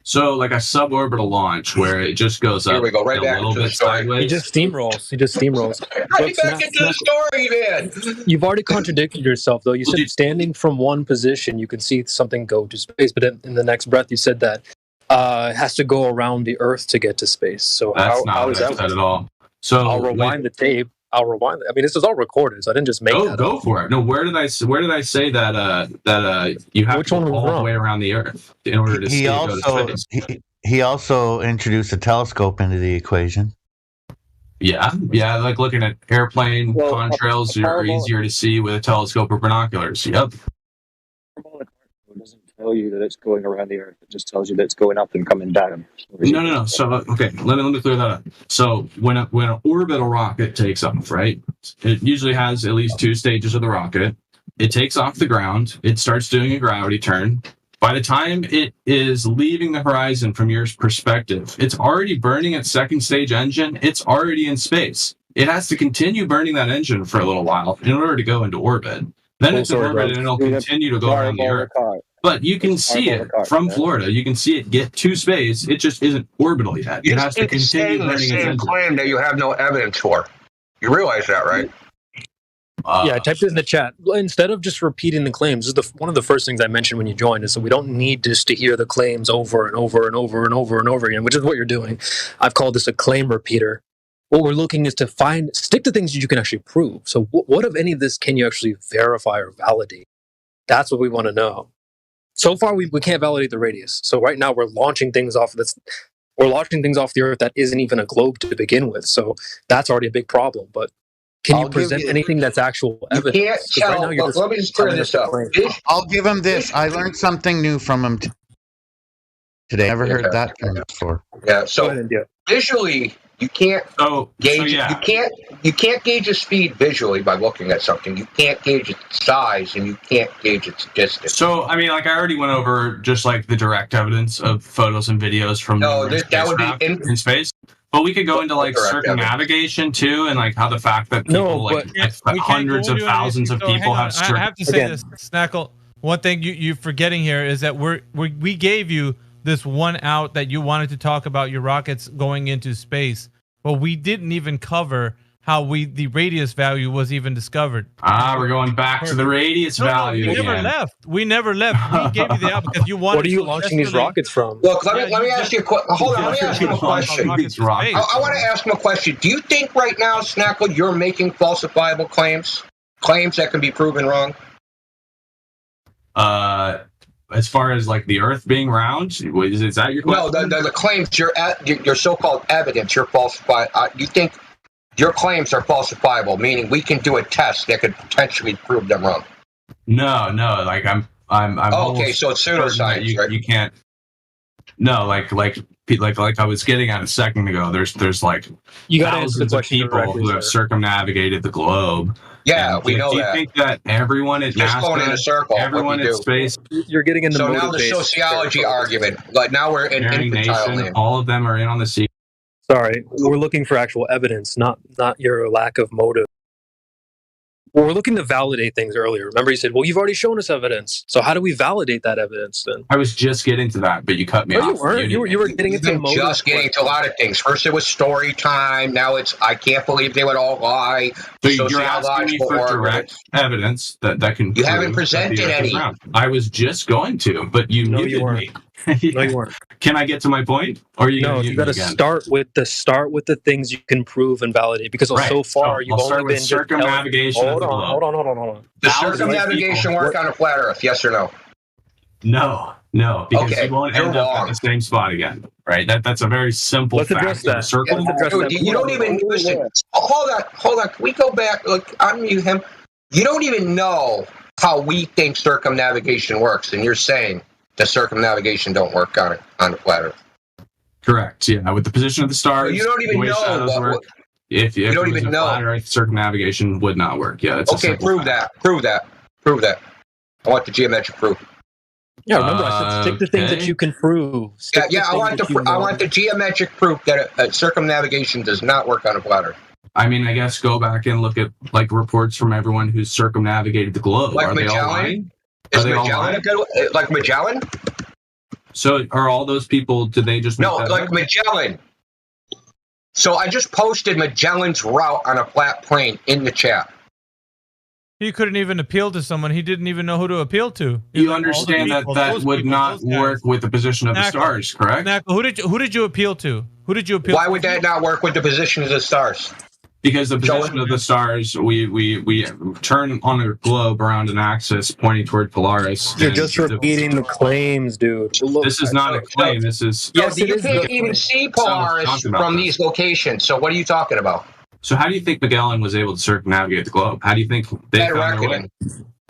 So, like a suborbital launch where it just goes up. Here we go, right a back little into the bit story. sideways. He just steamrolls. Right back into the story, man. You've already contradicted yourself, though. You said standing from one position, you can see something go to space, but in the next breath, you said that it has to go around the Earth to get to space. So that's not what I said at all. So I'll rewind the tape. I'll rewind it. I mean, this is all recorded, so I didn't just make that go up. for it. No, where did I say that you have to go all the way around the Earth in order to go to space? He also introduced a telescope into the equation. Yeah, like looking at airplane contrails are easier to see with a telescope or binoculars. Yep. It doesn't tell you that it's going around the Earth. It just tells you that it's going up and coming down. No. So okay, let me clear that up. So when an orbital rocket takes off, right? It usually has at least 2 stages of the rocket. It takes off the ground. It starts doing a gravity turn. By the time it is leaving the horizon from your perspective, it's already burning its second stage engine. It's already in space. It has to continue burning that engine for a little while in order to go into orbit. Then it's in orbit and it'll continue to go around the Earth. But you can see it from Florida. You can see it get to space. It just isn't orbital yet. It has to continue burning its engine. Claim that you have no evidence for. You realize that, right? Yeah, I typed it in the chat. Instead of just repeating the claims, this is one of the first things I mentioned when you joined is that we don't need just to hear the claims over and over and over and over and over again, which is what you're doing. I've called this a claim repeater. What we're looking is to stick to things that you can actually prove. So what of any of this can you actually verify or validate? That's what we want to know. So far, we can't validate the radius. So right now, we're launching things off the Earth that isn't even a globe to begin with. So that's already a big problem. But can you present anything that's actual evidence? You can't tell. Right now, Let me just clear this up. I'll give him this. I learned something new from him today. Never heard that term before. Yeah. So visually, you can't gauge. You can't gauge a speed visually by looking at something. You can't gauge its size, and you can't gauge its distance. So I mean, like I already went over just like the direct evidence of photos and videos from that would be in space. But we could go into like circumnavigation too, and like how the fact that people hundreds of thousands of people have. I have to say this, Snackle. One thing you're forgetting here is that we gave you this one out that you wanted to talk about your rockets going into space, but we didn't even cover how the radius value was even discovered. We're going back to the radius value. We never left. We gave you the out because you wanted. What are you launching these rockets from? Look, let me ask you a question. Hold on, let me ask him a question. I want to ask him a question. Do you think right now, Snackle, you're making falsifiable claims that can be proven wrong? As far as like the Earth being round, is that your question? No, the claims your so-called evidence, you're falsified. You think your claims are falsifiable, meaning we can do a test that could potentially prove them wrong? No. Like I'm. Okay, so it's pseudoscience, right? You can't. No, like I was getting at a second ago. There's like thousands of people who have circumnavigated the globe Yeah, And we know do you that. think that everyone at Just NASA, going in a circle. everyone like at space, You're getting into so now the motive-based sociology argument. Like now we're in Sharing infantile Nation, land. all of them are in on the secret? Sorry, we're looking for actual evidence, not your lack of motive. We're looking to validate things earlier. Remember, you said, "Well, you've already shown us evidence. So how do we validate that evidence then?" I was just getting to that, but you cut me No, off. you weren't. You were getting You've into been motive. just getting into a lot of things. First it was story time. Now it's I can't believe they would all lie. So you're asking me for direct evidence that can. You haven't prove that presented the Earth is any. round. I was just going to, but you muted me. No, you weren't. Can I get to my point? Or are you No, going to you mute got me to again? start with the things you can prove and validate. Because Right. so far So you've I'll only start with been circumnavigation of the globe. Hold on. Does circumnavigation work on a flat Earth? Yes or no? No, because you won't end up at the same spot again. Right? That's a very simple Let's fact. address that. The circle. Dude, you don't even listen. Hold on. Can we go back? Look, unmute him. You don't even know how we think circumnavigation works, and you're saying that circumnavigation don't work on a flat Earth. Correct. Yeah, with the position of the stars, But you don't even the way know shadows work. If you don't it was even a know. flat Earth, circumnavigation would not work. Yeah, that's okay. Prove that. Prove that. I want the geometric proof. Yeah, remember I said stick to things that you can prove. I want the geometric proof that circumnavigation does not work on a flat Earth. I mean, I guess go back and look at like reports from everyone who's circumnavigated the globe. Like Are they all Magellan? lying? Is Magellan a good like Magellan? So are all those people? Did they just no like Magellan? So I just posted Magellan's route on a flat plane in the chat. He couldn't even appeal to someone. He didn't even know who to appeal to. You understand that would not work with the position of the stars, correct? Snackle, who did you appeal to? Who did you appeal? Why would that not work with the position of the stars? Because the position of the stars, we turn on a globe around an axis pointing toward Polaris. You're just repeating the claims, dude. This is not a claim. This is yes. You can't even see Polaris from these locations. So what are you talking about? So how do you think Magellan was able to circumnavigate the globe? How do you think they found their way?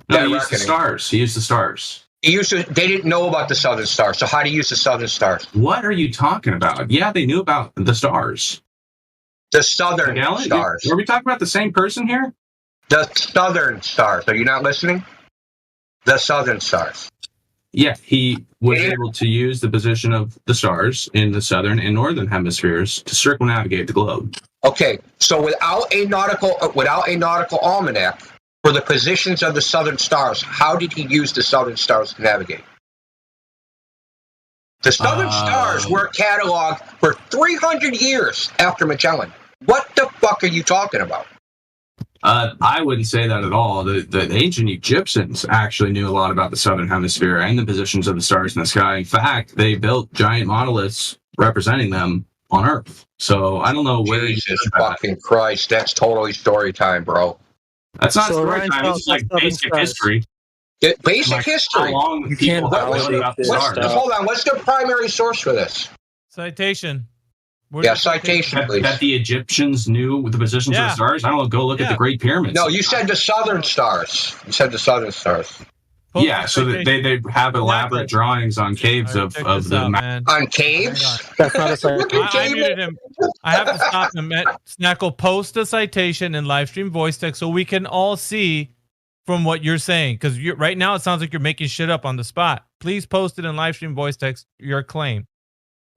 No, he used the stars. He used the stars. They didn't know about the southern stars. So how do you use the southern stars? What are you talking about? Yeah, they knew about the stars. The southern stars. Are we talking about the same person here? The southern stars. Are you not listening? The southern stars. Yeah, he was able to use the position of the stars in the southern and northern hemispheres to circumnavigate the globe. Okay, so without a nautical almanac for the positions of the southern stars, how did he use the southern stars to navigate? The southern stars were cataloged for 300 years after Magellan. What the fuck are you talking about? I wouldn't say that at all. The ancient Egyptians actually knew a lot about the southern hemisphere and the positions of the stars in the sky. In fact, they built giant monoliths representing them on Earth. So I don't know where. Jesus fucking Christ, that's totally story time, bro. That's not story time. It's like basic history. Basic history. How long people have known about the stars. Hold on, what's the primary source for this? Citation. Citation, please. That the Egyptians knew the positions of the stars? I don't know. Go look at the Great Pyramids. No, you said the southern stars. Yeah, so that they have elaborate drawings on caves of the man. On caves? That's not a citation. I muted him. I have to stop him. Snackle, post a citation in live stream voice text so we can all see from what you're saying. Because right now it sounds like you're making shit up on the spot. Please post it in live stream voice text, your claim.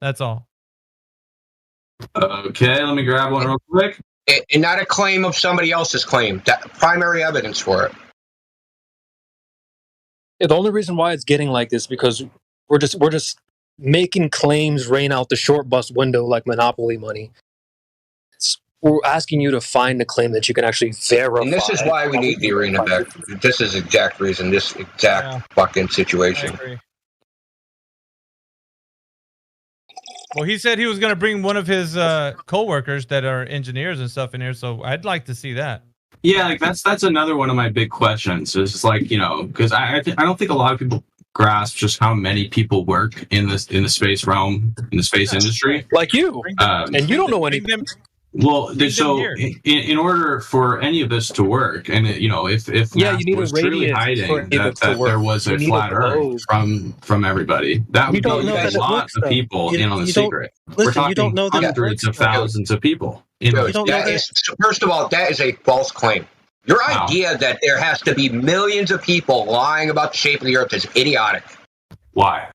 That's all. Okay, let me grab one real quick. And not a claim of somebody else's claim. That primary evidence for it. Yeah, the only reason why it's getting like this because we're just making claims rain out the short bus window like Monopoly money. We're asking you to find a claim that you can actually verify. And this is why we need the arena back. This is the exact reason. This exact fucking situation. Well, he said he was going to bring one of his co-workers that are engineers and stuff in here, so I'd like to see that. Yeah, like that's another one of my big questions. Is just like, because I don't think a lot of people grasp just how many people work in the space realm, in the space industry. Like you, and you don't know anything. Well, so in order for any of this to work, and if you need was a truly hiding that there was a flat Earth from everybody, that would be a lot of people in on the secret. We're talking hundreds of thousands of people in on the secret. First of all, that is a false claim. Your idea that there has to be millions of people lying about the shape of the Earth is idiotic. Why?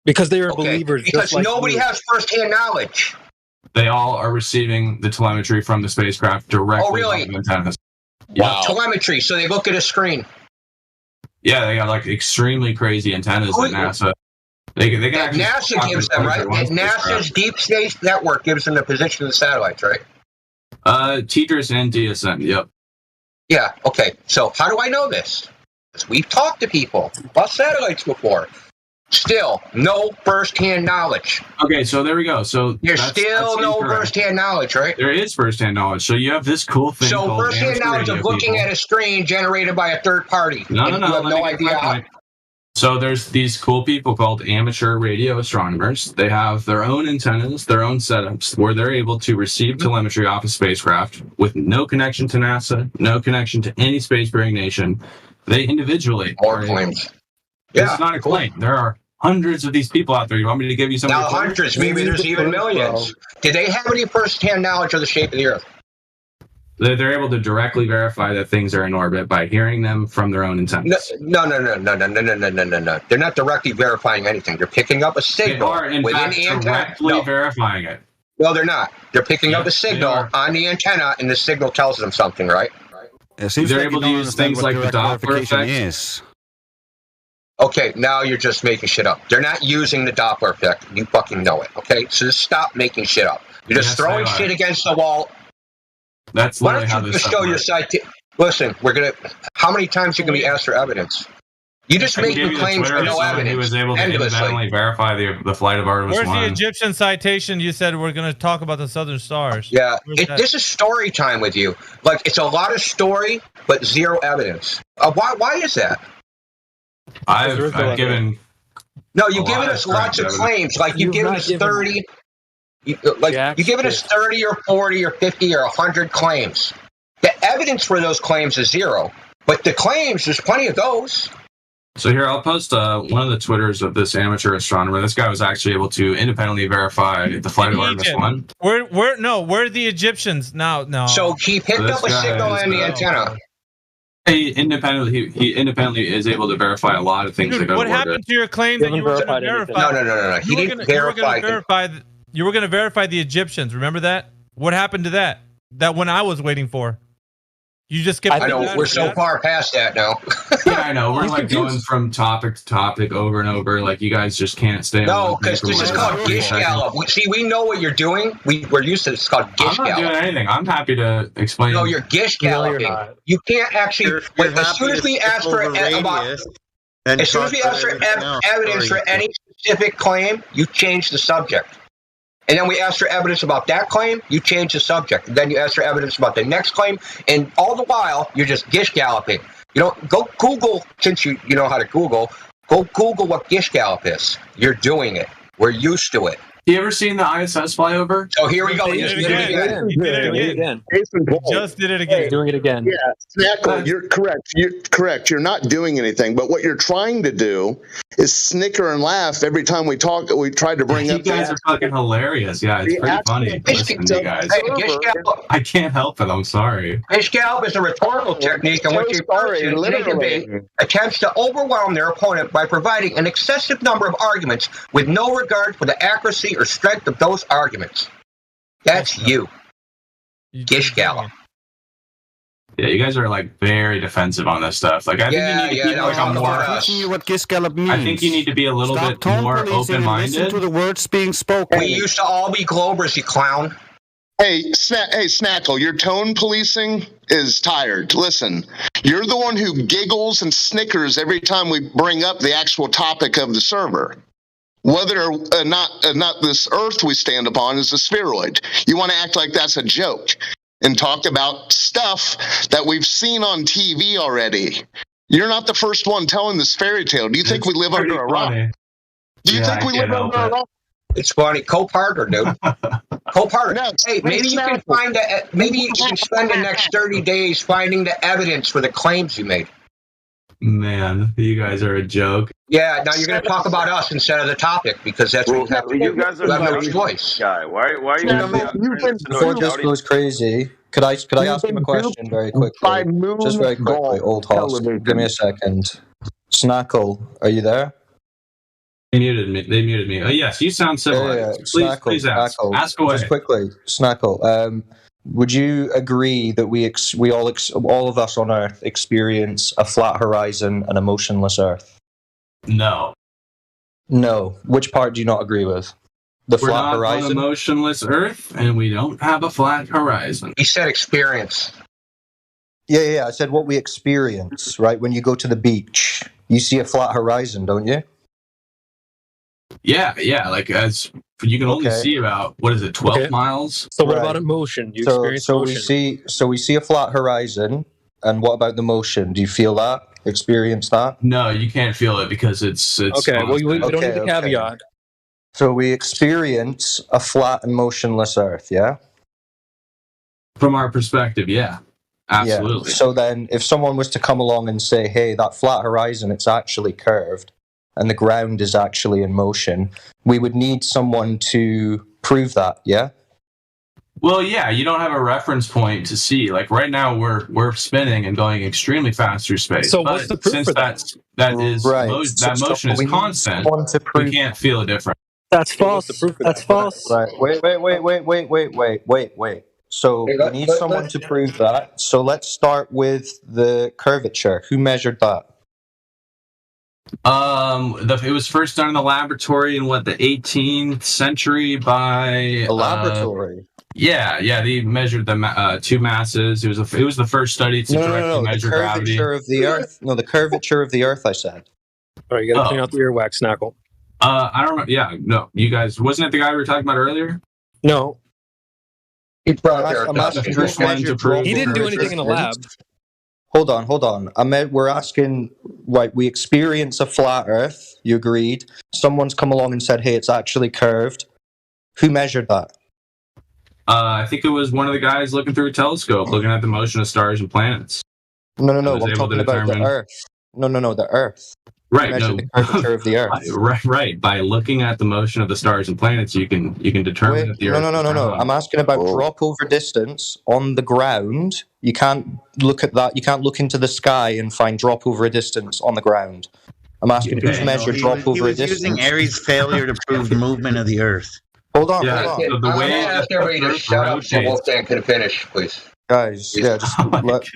Because they are believers. Because just like nobody you. has firsthand knowledge. They all are receiving the telemetry from the spacecraft directly from the antennas. Wow. Telemetry, so they look at a screen. Yeah, they got like extremely crazy antennas at NASA. They can actually NASA gives them, right? And NASA's Deep Space Network gives them the position of the satellites, right? TDRS and DSM, yep. Yeah, okay. So how do I know this? Because we've talked to people about satellites before. Still, no first-hand knowledge. Okay, so there we go. So there's still no first-hand knowledge, right? There is first-hand knowledge. So you have this cool thing. So called first-hand knowledge of looking at a screen generated by a third party. No. You have no idea how. So there's these cool people called amateur radio astronomers. They have their own antennas, their own setups, where they're able to receive telemetry off a spacecraft with no connection to NASA, no connection to any spacefaring nation. They individually. More claims. This is not a claim. There are hundreds of these people out there. You want me to give you some? Now hundreds, maybe there's even millions. Did they have any first-hand knowledge of the shape of the Earth? They're able to directly verify that things are in orbit by hearing them from their own antennas. No. They're not directly verifying anything. They're picking up a signal. They are, in fact, directly verifying it. No, they're not. They're picking up a signal on the antenna, and the signal tells them something, right? They're able to use things like the Doppler effect. Is. Okay, now you're just making shit up. They're not using the Doppler effect. You fucking know it, okay? So just stop making shit up. You're just throwing shit against the wall. That's why don't you just show your side? Listen, we're gonna. How many times you can be asked for evidence? You just making claims for no evidence. He was able to independently verify the flight of Artemis 1. Where's the Egyptian citation? You said we're going to talk about the Southern Stars. Yeah, this is story time with you. Like, it's a lot of story, but zero evidence. Why is that? I've given. No, you've given us lots of claims. Like, you've given us 30. You've given us 30 or 40 or 50 or 100 claims. The evidence for those claims is zero. But the claims, there's plenty of those. So here, I'll post one of the Twitters of this amateur astronomer. This guy was actually able to independently verify the flight of Artemis 1. Where are the Egyptians now? No. So he picked up a signal in the antenna. He independently is able to verify a lot of things. Dude, what happened to your claim that you were going to verify? No. He didn't verify. You were going to verify the Egyptians. Remember that? What happened to that? That one I was waiting for. You just skipped. I know we're so far past that now. Yeah, I know. We're like going from topic to topic over and over. Like you guys just can't stay. No, because this is called Gish Gallop. See, we know what you're doing. We're used to it's called Gish Gallop. I'm not doing anything. I'm happy to explain. No, you're Gish Galloping. You can't actually. As soon as we ask for evidence for any specific claim, you change the subject. And then we ask for evidence about that claim, you change the subject. And then you ask for evidence about the next claim, and all the while, you're just gish galloping. You know, go Google, since you know how to Google, go Google what gish gallop is. You're doing it. We're used to it. You ever seen the ISS flyover? Oh, here we go. He just did it again. Just did it again. Doing it again. Yeah, Snackle, you're correct. You're correct. You're not doing anything. But what you're trying to do is snicker and laugh every time we talk. We try to bring up. You guys are fucking hilarious. Yeah, it's pretty funny. Listen to you guys. I can't help it. I'm sorry. Gish Gallop is a rhetorical technique in which a person in a debate attempts to overwhelm their opponent by providing an excessive number of arguments with no regard for the accuracy or strength of those arguments. That's you. Gish Gallop. Yeah, you guys are like very defensive on this stuff. Like I think you need to keep like a more. Teaching you what Gish Gallop means. I think you need to be a little bit more open-minded. Listen to the words being spoken. We used to all be Globers, you clown. Hey, Snackle, your tone policing is tired. Listen, you're the one who giggles and snickers every time we bring up the actual topic of the server. Whether or not this Earth we stand upon is a spheroid. You want to act like that's a joke and talk about stuff that we've seen on TV already. You're not the first one telling this fairy tale. Do you think we live under a rock? Do you think we live under a rock? It's funny. Co-partner, dude. Co-partner. No, hey, maybe you can maybe you can spend the next 30 days finding the evidence for the claims you made. Man, you guys are a joke. Yeah, now you're going to talk about us instead of the topic because that's what you have to do. You guys are you have no choice. Guy. Why are you before this goes crazy, Could I ask him a question very quickly? By moon Just very quickly, golf old hoss. television. Give me a second. Snackle, are you there? They muted me. Oh, yes, you sound civilized. Yeah. Please ask. Snackle. Ask away. Just quickly, Snackle. Would you agree that we all of us on Earth experience a flat horizon and a motionless Earth? No. No. Which part do you not agree with? The We're flat not horizon? on a motionless Earth, and we don't have a flat horizon. He said experience. Yeah. I said what we experience, right? When you go to the beach, you see a flat horizon, don't you? Yeah. Like as you can only see about 12 miles. So what about emotion? You experience motion. We see a flat horizon, and what about the motion? Do you feel that? Experience that? No, you can't feel it because it's okay. Well, we don't need the caveat. So we experience a flat and motionless Earth, yeah? From our perspective, yeah. Absolutely. Yeah. So then if someone was to come along and say, hey, that flat horizon, it's actually curved and the ground is actually in motion, we would need someone to prove that, yeah? Well, yeah, you don't have a reference point to see. Like right now, we're spinning and going extremely fast through space. So what's the proof since for that? that motion is constant, we can't feel a difference. That's false. That's false. Right. Wait. So we need someone to prove that. So let's start with the curvature. Who measured that? It was first done in the laboratory in the 18th century by a laboratory. Yeah. They measured the two masses. It was the first study to directly measure gravity. The curvature of the Earth. No, the curvature of the Earth. I said. All right, you got to clean out the earwax, Snackle. I don't remember. Yeah, no, you guys. Wasn't it the guy we were talking about earlier? No. He brought He didn't do anything in the lab. Hold on. We're asking, right, we experience a flat Earth. You agreed. Someone's come along and said, hey, it's actually curved. Who measured that? I think it was one of the guys looking through a telescope, looking at the motion of stars and planets. No. I'm talking about the Earth. No, the Earth. Right. The curvature of the Earth. Right. By looking at the motion of the stars and planets, you can determine that the Earth. No. I'm asking about drop over distance on the ground. You can't look at that. You can't look into the sky and find drop over a distance on the ground. I'm asking who's measured drop over a distance. He was using Airy's failure to prove the movement of the Earth. Hold on. So I'm going to ask everybody to shut up so Wolfgang can finish, please. Guys,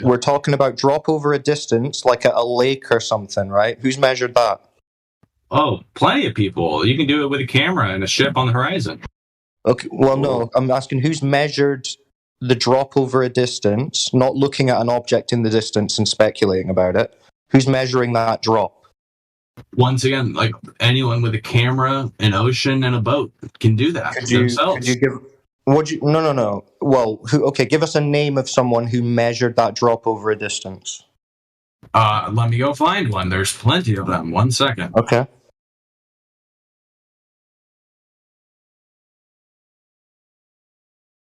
we're talking about drop over a distance, like at a lake or something, right? Who's measured that? Oh, plenty of people. You can do it with a camera and a ship on the horizon. Okay, well, no, I'm asking who's measured the drop over a distance, not looking at an object in the distance and speculating about it. Who's measuring that drop? Once again, like anyone with a camera, an ocean, and a boat can do that themselves. Could you give... No. Well, give us a name of someone who measured that drop over a distance. Let me go find one. There's plenty of them. 1 second. Okay.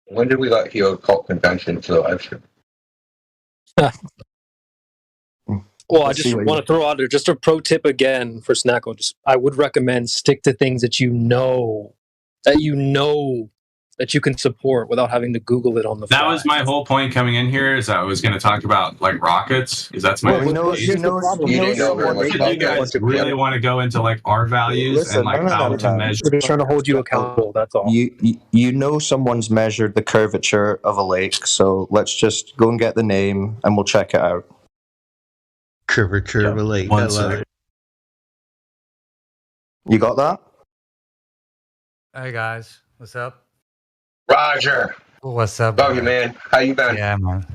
When did we let Heo cult convention to the live stream? Well, I just want to throw out there just a pro tip again for Snackle. I would recommend stick to things that you know that you can support without having to Google it on the fly. That was my whole point coming in here, is I was going to talk about like rockets, because that's my. You guys really want to go into like our values and like how to measure. We're just trying to hold you accountable. That's all. You know someone's measured the curvature of a lake, so let's just go and get the name and we'll check it out. Curvature of a lake. I love it. You got that? Hey guys, what's up? Roger. What's up? Love you, man. How you been? Yeah, man.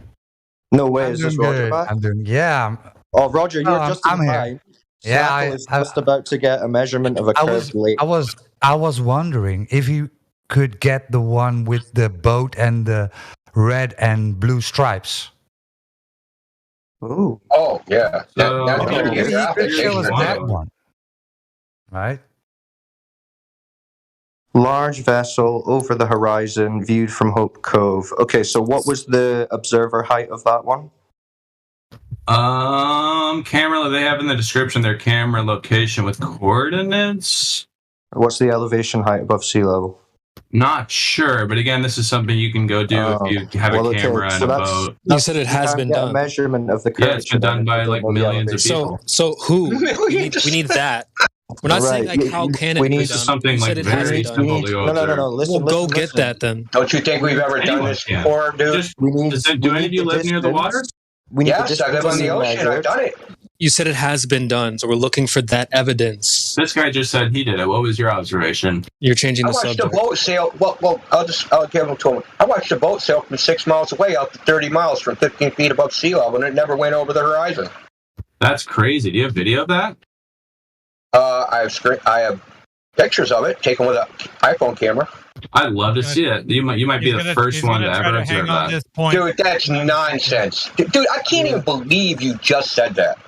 No way. Is this Roger back? I'm doing. Yeah. Oh, Roger, you're just in time. Yeah, I was just about to get a measurement of a curved lake. I was wondering if you could get the one with the boat and the red and blue stripes. Ooh. Oh, yeah. Show us that one. Right? Large vessel over the horizon, viewed from Hope Cove. Okay, so what was the observer height of that one? Camera, they have in the description their camera location with coordinates. What's the elevation height above sea level? Not sure, but again, this is something you can go do if you have a camera and a boat. You said it has been done. A measurement of the curvature. Yeah, it's been done by like millions of people. So who? we need that. We're not saying like how can it be done. Something like very simple to go observe. No. Listen, go get that then. Don't you think we've ever done this before, dude? Do any of you live near the water? Yes, I live on the ocean. I've done it. You said it has been done, so we're looking for that evidence. This guy just said he did it. What was your observation? You're changing the I watched subject. a boat sail. Well, I'll give him to him. I watched a boat sail from 6 miles away out to 30 miles from 15 feet above sea level, and it never went over the horizon. That's crazy. Do you have video of that? I have pictures of it taken with an iPhone camera. I'd love to see it. You might be the first one to ever observe that. Dude, that's nonsense. Dude, I can't even believe you just said that.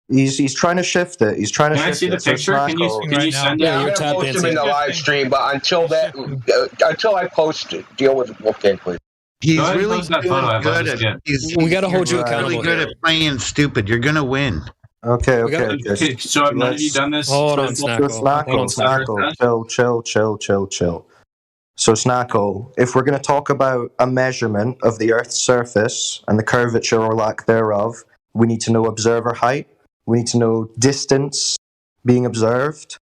He's trying to shift it. He's trying to Can I shift see the it. So picture? Can you send it? Yeah, I'm gonna post him in the live stream, but until I post, deal with Wolfgang, please. He's really good at. We gotta hold you accountable. Really good at playing stupid. You're gonna win. Okay. So have none of you done this? Hold on, Snackle. Chill. So Snackle, if we're going to talk about a measurement of the Earth's surface and the curvature or lack thereof, we need to know observer height. We need to know distance being observed.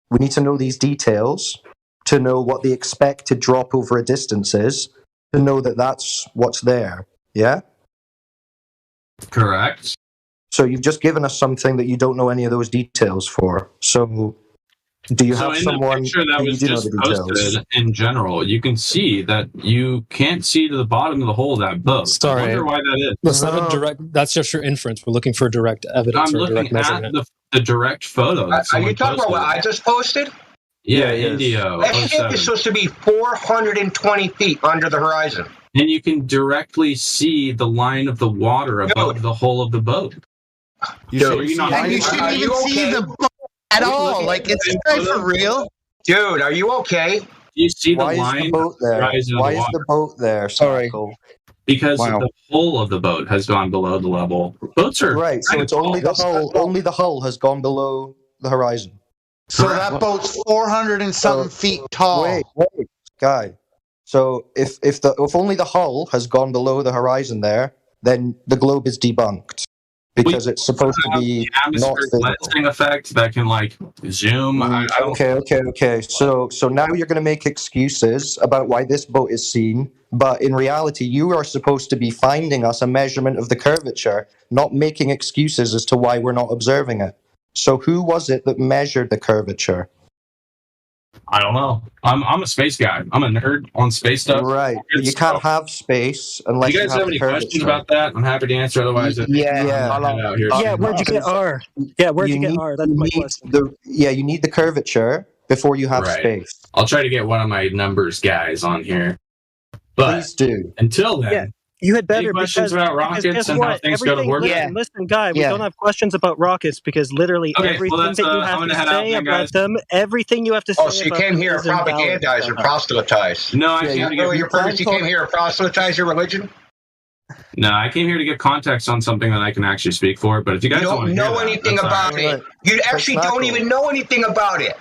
We need to know these details to know what the expected drop over a distance is, to know that that's what's there. Yeah? Correct. So you've just given us something that you don't know any of those details for. So do you have someone the picture that was just posted in general, you can see that you can't see to the bottom of the hull of that boat. Sorry. I wonder why that is. That's not a direct. That's just your inference. We're looking for direct evidence. I'm looking at the direct photo. Are you talking about what I just posted? Yeah, Indio. That ship is supposed to be 420 feet under the horizon. And you can directly see the line of the water above the hull of the boat. You shouldn't even see the boat at all. Like, it's for real. Dude, are you okay? Do you see the Why line? Is the boat there? Why is the boat there? Sorry. Because the hull of the boat has gone below the level. Boats are right, so it's only the hull. Only the hull has gone below the horizon. So that boat's 400 and something feet tall. Wait, guy. So if only the hull has gone below the horizon there, then the globe is debunked because it's supposed to be not physical. Lensing effect that can like zoom. Okay. So now you're going to make excuses about why this boat is seen, but in reality, you are supposed to be finding us a measurement of the curvature, not making excuses as to why we're not observing it. So who was it that measured the curvature? I don't know. I'm a space guy. I'm a nerd on space stuff. Right. You can't have space unless you guys have any questions about that? I'm happy to answer. Otherwise, where'd you get R? Yeah, where'd you get R? That's my question. You need the curvature before you have space. I'll try to get one of my numbers guys on here. But please do. Until then, you had better questions about rockets and how things go to work. Listen, Guy, we don't have questions about rockets because literally everything that you have to say about them, everything you have to say. Oh, so you came here to propagandize and proselytize? No, I came here. You came here to proselytize your religion? No, I came here to give context on something that I can actually speak for. But if you guys don't know anything about it, you actually don't even know anything about it.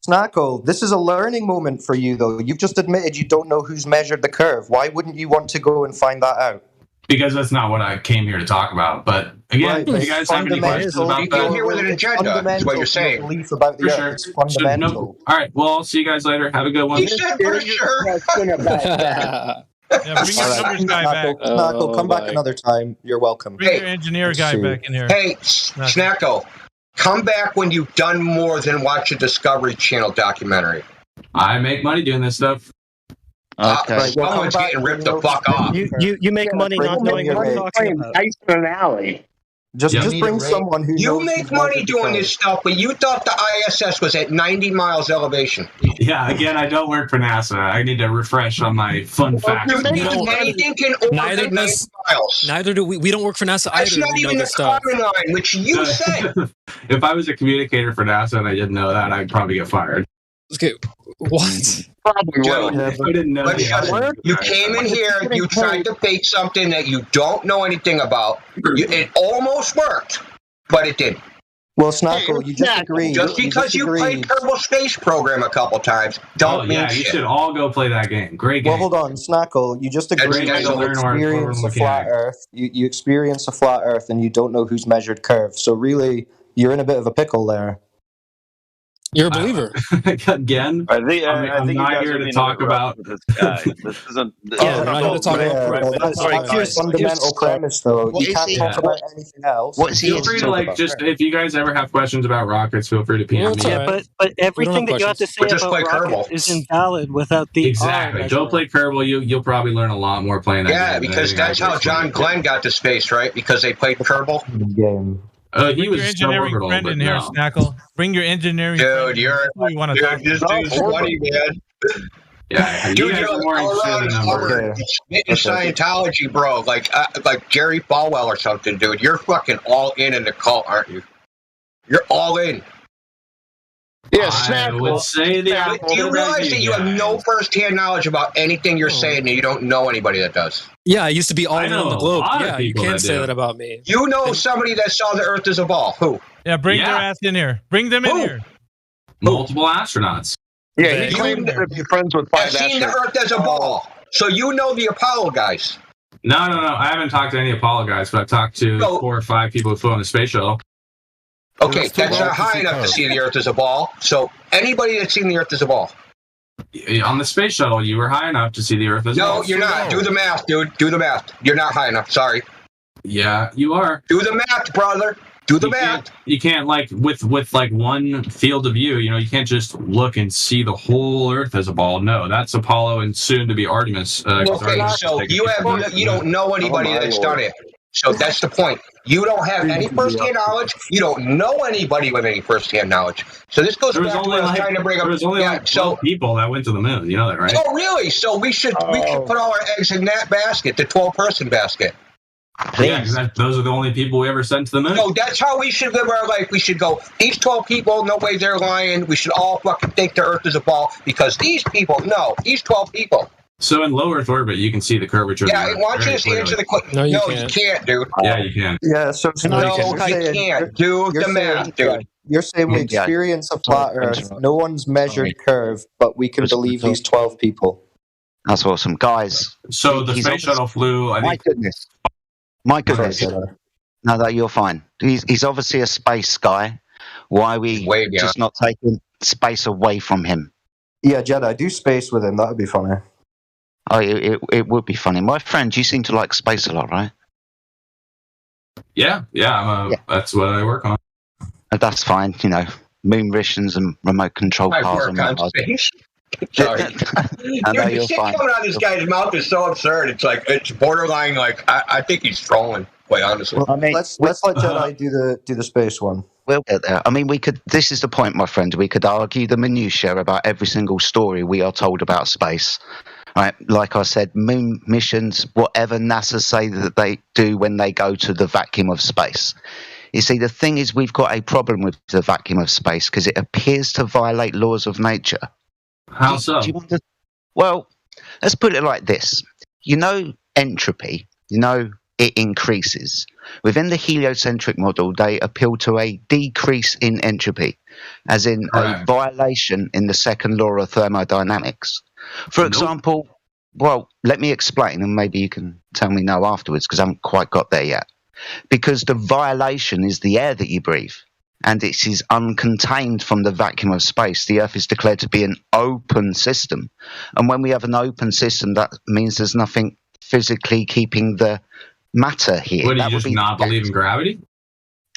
Snackle, this is a learning moment for you, though. You've just admitted you don't know who's measured the curve. Why wouldn't you want to go and find that out? Because that's not what I came here to talk about. But again, if you guys have any questions about that? You came here with an agenda, is what you're saying. Belief about the Earth. It's fundamental. All right, well, I'll see you guys later. Have a good one. He said for sure. Yeah, bring your numbers guy back. Snackle, come back another time. You're welcome. Bring your engineer guy back in here. Hey, Snackle. Come back when you've done more than watch a Discovery Channel documentary. I make money doing this stuff. Okay. Someone's getting ripped the fuck off. You make money not knowing what you're talking about. Tyson Alley. Just bring someone who you make money doing this stuff, but you thought the ISS was at 90 miles elevation. Yeah, again, I don't work for NASA. I need to refresh on my fun facts. Anything can orbit 90 miles. Neither do we. We don't work for NASA either. That's not even the common line, which you said. If I was a communicator for NASA and I didn't know that, I'd probably get fired. Okay, what? Probably will. I didn't know. You came in here, you tried to fake something that you don't know anything about. It almost worked, but it didn't. Well, Snackle, you just agreed. Just because you played Kerbal Space Program a couple times, don't mean you shit. should all go play that game. Great game. Well, hold on, Snackle. You just agreed that you experience a flat Earth. You experience a flat Earth, and you don't know who's measured curve. So really, you're in a bit of a pickle there. You're a believer. Again, I think I'm not here to talk about this guy. This isn't. Yeah, we're not here to talk about. That's your fundamental premise, though. You can't talk about anything else. Feel free to just if you guys ever have questions about rockets, feel free to PM me. Yeah, but everything that you have to say about rockets is invalid without the exactly. Don't play Kerbal. You'll probably learn a lot more playing that. Yeah, because that's how John Glenn got to space, right? Because they played Kerbal. Game. He was your engineering friend in here, Snackle. Bring your engineering. Dude, you're. We want to talk. This dude's funny, man. Yeah, dude, you're like all around Scientology, bro. Like Jerry Falwell or something, dude. You're fucking all in the cult, aren't you? You're all in. Yeah, I would say do you realize that you have no first-hand knowledge about anything you're saying, and you don't know anybody that does? Yeah, I used to be all in on the globe. Yeah, you can't say that about me. You know somebody that saw the Earth as a ball. Who? Yeah, bring their ass in here. Bring them in here. Multiple astronauts. Yeah, he claimed to be friends with 5 I've seen the Earth as a ball. So you know the Apollo guys. No. I haven't talked to any Apollo guys, but I've talked to 4 or 5 people who flew on the space shuttle. Okay, that's not high enough to see the Earth as a ball. So anybody that's seen the Earth as a ball. On the space shuttle, you were high enough to see the Earth as a ball. No, you're not. Do the math, dude. Do the math. You're not high enough. Sorry. Yeah, you are. Do the math, brother. Do the math. You can't like with like one field of view. You can't just look and see the whole Earth as a ball. No, that's Apollo and soon to be Artemis. Okay, so you don't know anybody that's done it. So that's the point. You don't have any first-hand knowledge. You don't know anybody with any first-hand knowledge. So this goes back to what I was trying to bring up. There was only 12 people that went to the moon. You know that, right? Oh, really? So we should put all our eggs in that basket, the 12-person basket. Yeah, because those are the only people we ever sent to the moon. No, that's how we should live our life. We should go, these 12 people, no way they're lying. We should all fucking think the Earth is a ball because these people, no, these 12 people. So in low Earth orbit, you can see the curvature. Yeah, I want you to just answer the question. No, you can't, dude. Yeah, you can. Yeah, so you can't. Do the math, dude. You're saying we experience a flat Earth. No one's measured curve, but we can believe these 12 people. That's awesome, guys. So the space shuttle flew. My goodness. No, that you're fine. He's obviously a space guy. Why are we just not taking space away from him? Yeah, Jedi, do space with him. That would be funny. Oh, it would be funny. My friend, you seem to like space a lot, right? Yeah. That's what I work on. That's fine. Moon missions and remote control cars. I work on space. Sorry. Dude, the shit coming out of this guy's mouth is so absurd. It's like it's borderline. Like I think he's trolling. Quite honestly. Well, let's let Jedi do the space one. We'll get there. I mean, we could. This is the point, my friend. We could argue the minutiae about every single story we are told about space. Right, like I said, moon missions, whatever NASA say that they do when they go to the vacuum of space. You see, the thing is, we've got a problem with the vacuum of space because it appears to violate laws of nature. How so? Well, let's put it like this. Entropy, it increases. Within the heliocentric model, they appeal to a decrease in entropy, as in a violation in the second law of thermodynamics. For example, well, let me explain, and maybe you can tell me no afterwards, because I haven't quite got there yet. Because the violation is the air that you breathe, and it is uncontained from the vacuum of space. The Earth is declared to be an open system. And when we have an open system, that means there's nothing physically keeping the matter here. Would you just not believe in gravity?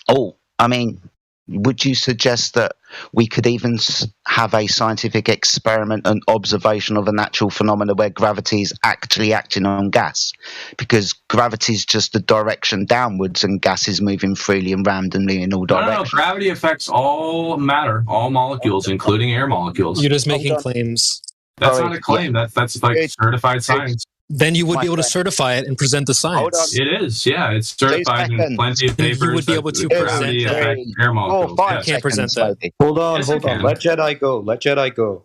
Oh, I mean, would you suggest that we could even have a scientific experiment and observation of a natural phenomena where gravity is actually acting on gas? Because gravity is just the direction downwards and gas is moving freely and randomly in all directions. No, gravity affects all matter, all molecules, including air molecules. You're just making claims. That's not a claim. That's like certified science. Then you would be able to certify it and present the science. It is, yeah. It's certified in plenty of papers. You would be able to present that. Air molecules. You can't present that. Hold on. Let Jedi go.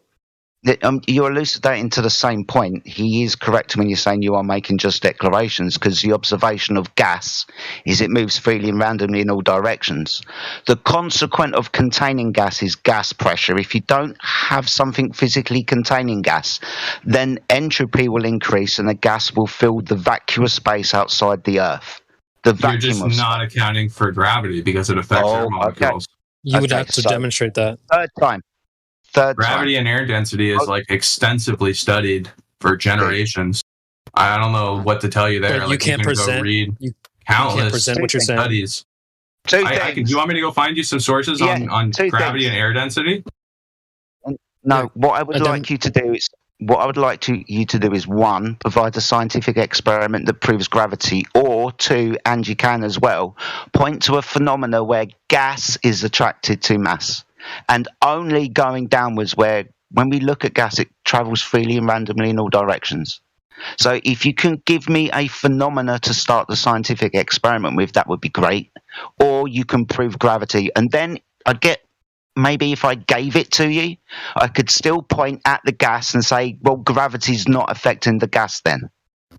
You're elucidating to the same point. He is correct when you're saying you are making just declarations, because the observation of gas is it moves freely and randomly in all directions. The consequent of containing gas is gas pressure. If you don't have something physically containing gas, then entropy will increase and the gas will fill the vacuous space outside the Earth. The You're vacuum just of not accounting for gravity because it affects air molecules. You would have to demonstrate that. Third gravity time. and air density is like extensively studied for generations. I don't know what to tell you there. But like you can go read countless what you're saying. studies. Do you want me to go find you some sources on gravity and air density? No, what I would like you to do is you to do is 1, provide a scientific experiment that proves gravity, or 2, and you can as well, point to a phenomena where gas is attracted to mass, and only going downwards where, when we look at gas, it travels freely and randomly in all directions. So if you can give me a phenomena to start the scientific experiment with, that would be great. Or you can prove gravity, and then I'd get, maybe if I gave it to you, I could still point at the gas and say, well, gravity's not affecting the gas then.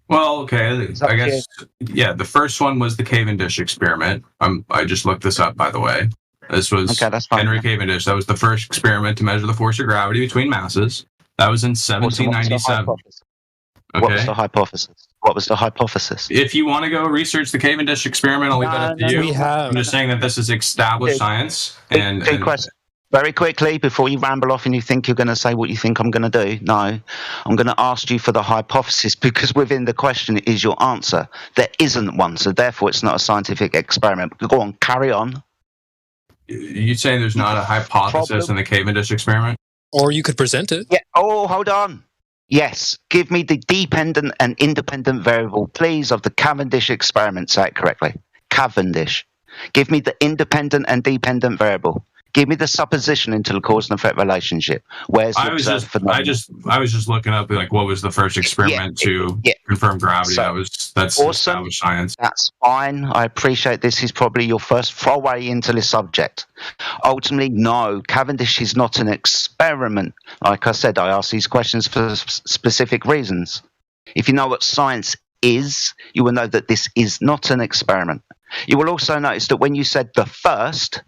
Well, okay, I guess, yeah, the first one was the Cavendish experiment. I just looked this up, by the way. This was Henry Cavendish. That was the first experiment to measure the force of gravity between masses. That was in 1797. What was the hypothesis? What was the hypothesis? If you want to go research the Cavendish experiment, I'll leave that up to you. I'm just saying that this is established science. And very quickly, before you ramble off and you think you're going to say what you think I'm going to do, no. I'm going to ask you for the hypothesis, because within the question is your answer. There isn't one, so therefore it's not a scientific experiment. Go on, carry on. You saying there's not a hypothesis in the Cavendish experiment? Or you could present it. Yeah. Oh, hold on. Yes. Give me the dependent and independent variable, please, of the Cavendish experiment. Say it correctly. Cavendish. Give me the independent and dependent variable. Give me the supposition into the cause and effect relationship. Where's the observed phenomenon? I was just looking up like what was the first experiment to confirm gravity. So, that's awesome. Established science. That's fine. I appreciate this is probably your first foray into this subject. Ultimately, no, Cavendish is not an experiment. Like I said, I ask these questions for specific reasons. If you know what science is, you will know that this is not an experiment. You will also notice that when you said the first,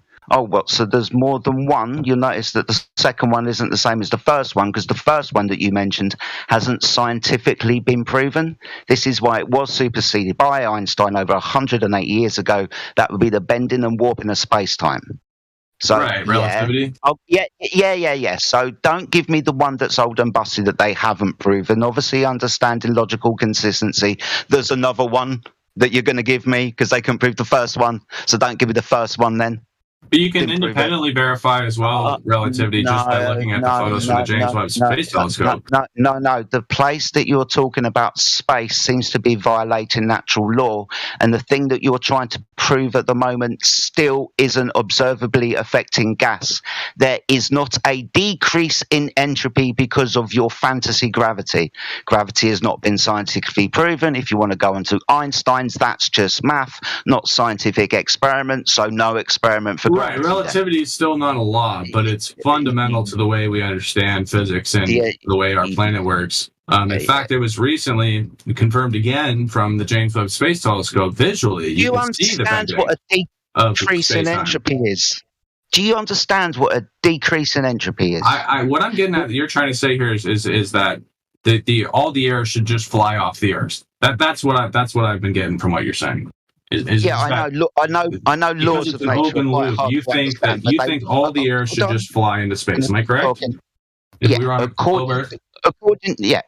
so there's more than one, you'll notice that the second one isn't the same as the first one, because the first one that you mentioned hasn't scientifically been proven. This is why it was superseded by Einstein over 108 years ago. That would be the bending and warping of space-time. So, right, relativity. Yeah. So don't give me the one that's old and busty that they haven't proven. Obviously, understanding logical consistency, there's another one that you're going to give me because they couldn't prove the first one. So don't give me the first one then. But you can independently verify as well relativity just by looking at the photos from the James Webb Space Telescope. No. The place that you're talking about, space, seems to be violating natural law. And the thing that you're trying to prove at the moment still isn't observably affecting gas. There is not a decrease in entropy because of your fantasy gravity. Gravity has not been scientifically proven. If you want to go into Einstein's, that's just math, not scientific experiment. So no experiment for right, relativity is still not a law, but it's fundamental to the way we understand physics and the way our planet works. In fact, it was recently confirmed again from the James Webb Space Telescope visually. You can see the bending what a decrease in entropy is? Do you understand what a decrease in entropy is? What I'm getting at, you're trying to say here is that all the air should just fly off the Earth. That's what I've been getting from what you're saying. I know laws of nature. Open loop. You think all the air should just fly into space? Am I correct?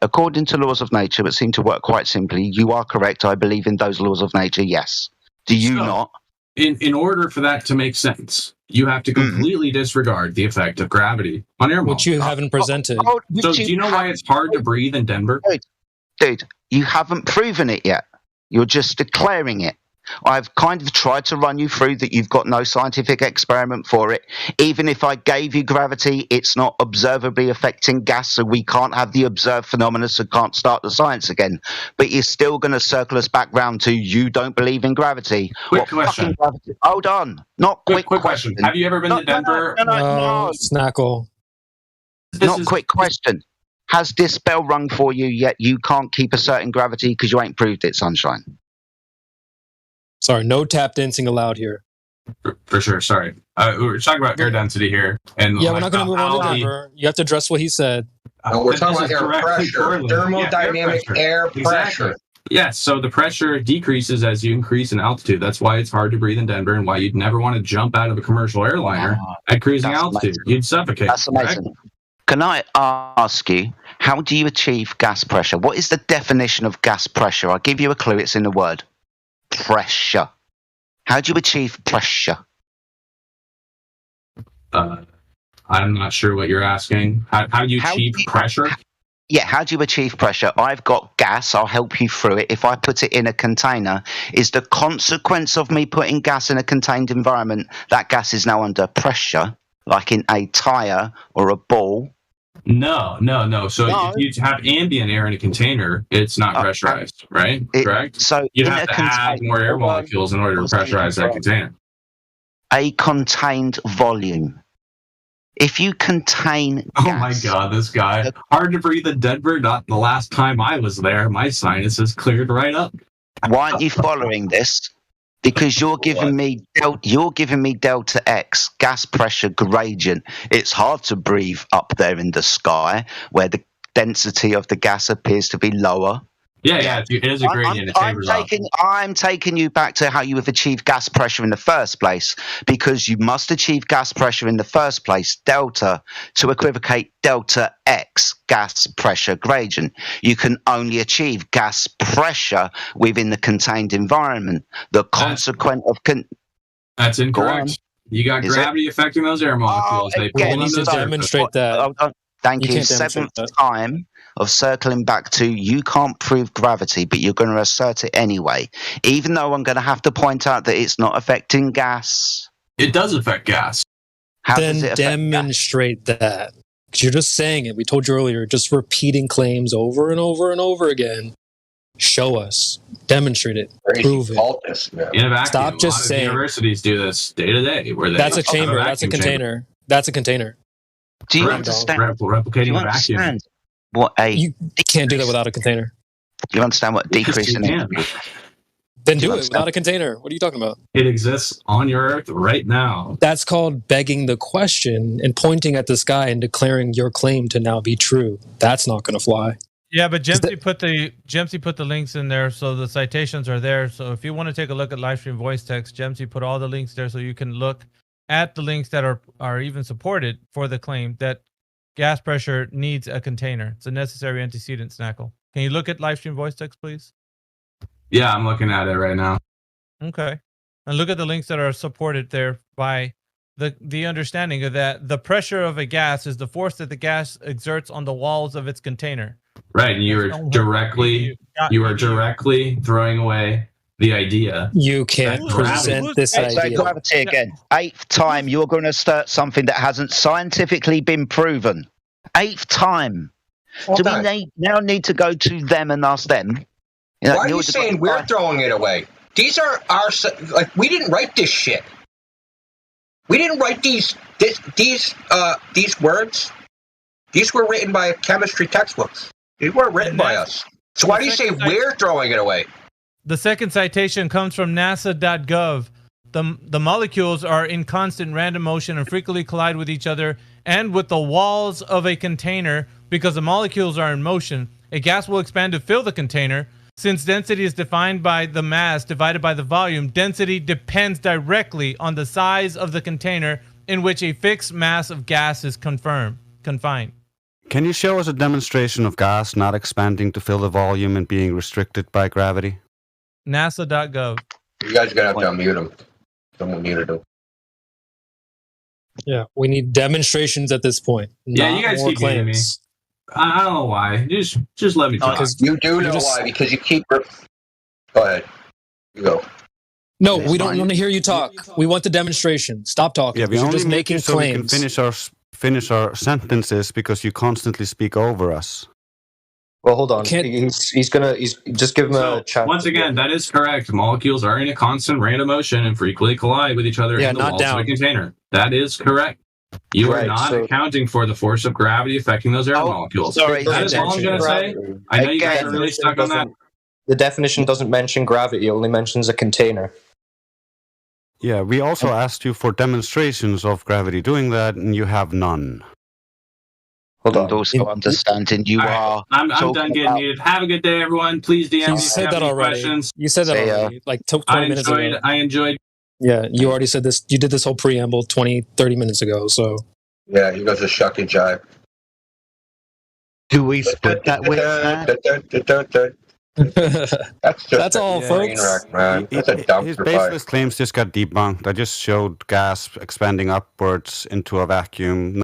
According to laws of nature that seem to work quite simply, you are correct. I believe in those laws of nature. Yes. Do you not? In order for that to make sense, you have to completely disregard the effect of gravity on air molecules. Which you haven't presented. So do you know why it's hard to breathe in Denver? Dude, you haven't proven it yet. You're just declaring it. I've kind of tried to run you through that you've got no scientific experiment for it. Even if I gave you gravity, it's not observably affecting gas, so we can't have the observed phenomena, so can't start the science again. But you're still going to circle us back round to you don't believe in gravity. Quick question. Hold on. Not quick question. Have you ever been to Denver? No. Snackle. Not quick question. Has this bell rung for you yet? You can't keep a certain gravity because you ain't proved it, Sunshine. Sorry, no tap dancing allowed here. For sure. Sorry. We're talking about air density here. And yeah, we're not going to move on to Denver. You have to address what he said. No, we're talking about air pressure. Thermodynamic air pressure. Yes, so the pressure decreases as you increase in altitude. That's why it's hard to breathe in Denver and why you'd never want to jump out of a commercial airliner at cruising altitude. Amazing. You'd suffocate. That's amazing. Correct? Can I ask you, how do you achieve gas pressure? What is the definition of gas pressure? I'll give you a clue. It's in the word pressure. How do you achieve pressure? I'm not sure what you're asking. How do you achieve pressure? Yeah, how do you achieve pressure? I've got gas. I'll help you through it. If I put it in a container, is the consequence of me putting gas in a contained environment that gas is now under pressure, like in a tire or a ball? No. So if you have ambient air in a container, it's not pressurized, right? Correct? So you'd have to add more air molecules in order to pressurize that container. A contained volume. If you contain gas, oh my God, this guy. Hard to breathe in Denver. Not the last time I was there. My sinuses cleared right up. Why aren't you following this? Because you're giving me delta X, gas pressure gradient. It's hard to breathe up there in the sky where the density of the gas appears to be lower. Yeah, it is a gradient. I'm taking you back to how you have achieved gas pressure in the first place, because you must achieve gas pressure in the first place, delta, to equivocate delta X, gas pressure gradient. You can only achieve gas pressure within the contained environment. The consequent of... That's incorrect. You got gravity affecting those air molecules. They need to demonstrate that. Thank you. Seventh time of circling back to you can't prove gravity, but you're going to assert it anyway, even though I'm going to have to point out that it's not affecting gas. It does affect gas. How then does it demonstrate that. Because you're just saying it. We told you earlier, just repeating claims over and over and over again. Show us. Demonstrate it. Prove it. In a vacuum. Stop just saying. Universities do this day to day. That's a chamber. That's a container. That's a container. Do you understand? Replicating a vacuum. You can't do that without a container. Do you understand what decrease in energy? Then do it without a container. What are you talking about? It exists on your Earth right now. That's called begging the question and pointing at the sky and declaring your claim to now be true. That's not going to fly. Yeah, but Jemsy put the links in there, so the citations are there. So if you want to take a look at Livestream voice text, Jemsy put all the links there, so you can look at the links that are even supported for the claim that gas pressure needs a container. It's a necessary antecedent, Snackle. Can you look at Livestream voice text, please? Yeah, I'm looking at it right now. Okay. And look at the links that are supported there by the understanding of that the pressure of a gas is the force that the gas exerts on the walls of its container. Right, and you are directly throwing away the idea. You can't present this idea. Gravity again. 8th time you're going to start something that hasn't scientifically been proven. 8th time. Do we now need to go to them and ask them? Why are you saying we're throwing it away? These are our, like, we didn't write this shit. We didn't write these words. These were written by chemistry textbooks. These weren't written by us. So why do you say we're throwing it away? The second citation comes from NASA.gov. The molecules are in constant random motion and frequently collide with each other and with the walls of a container. Because the molecules are in motion, a gas will expand to fill the container. Since density is defined by the mass divided by the volume, density depends directly on the size of the container in which a fixed mass of gas is confined. Can you show us a demonstration of gas not expanding to fill the volume and being restricted by gravity? NASA.gov. You guys are going to have to unmute him. Someone muted him. Yeah, we need demonstrations at this point. Yeah, you guys keep muting me. I don't know why. Just let me talk. You do know why, because you keep... Go ahead. You go. No, we don't want to hear you talk. We want the demonstration. Stop talking. Yeah, we only just making so claims. We can finish our sentences because you constantly speak over us. Well, hold on. He's just give him a chance. Once again, that is correct. Molecules are in a constant random motion and frequently collide with each other in the walls of a container. That is correct. You are not accounting for the force of gravity affecting those air molecules. Sorry, that is all I'm going to say. I know you guys are really stuck on that. The definition doesn't mention gravity; it only mentions a container. Yeah, we also asked you for demonstrations of gravity doing that, and you have none. And also understanding you are. I'm done getting muted. Have a good day, everyone. Please DM me if you have any questions. You said that already, like 20 minutes ago. I enjoyed. Yeah, you already said this. You did this whole preamble 20, 30 minutes ago. So. Yeah, he goes to shuck and jive. Do we split that with That's all, folks. Man. That's a dump His baseless claims just got debunked. I just showed gas expanding upwards into a vacuum.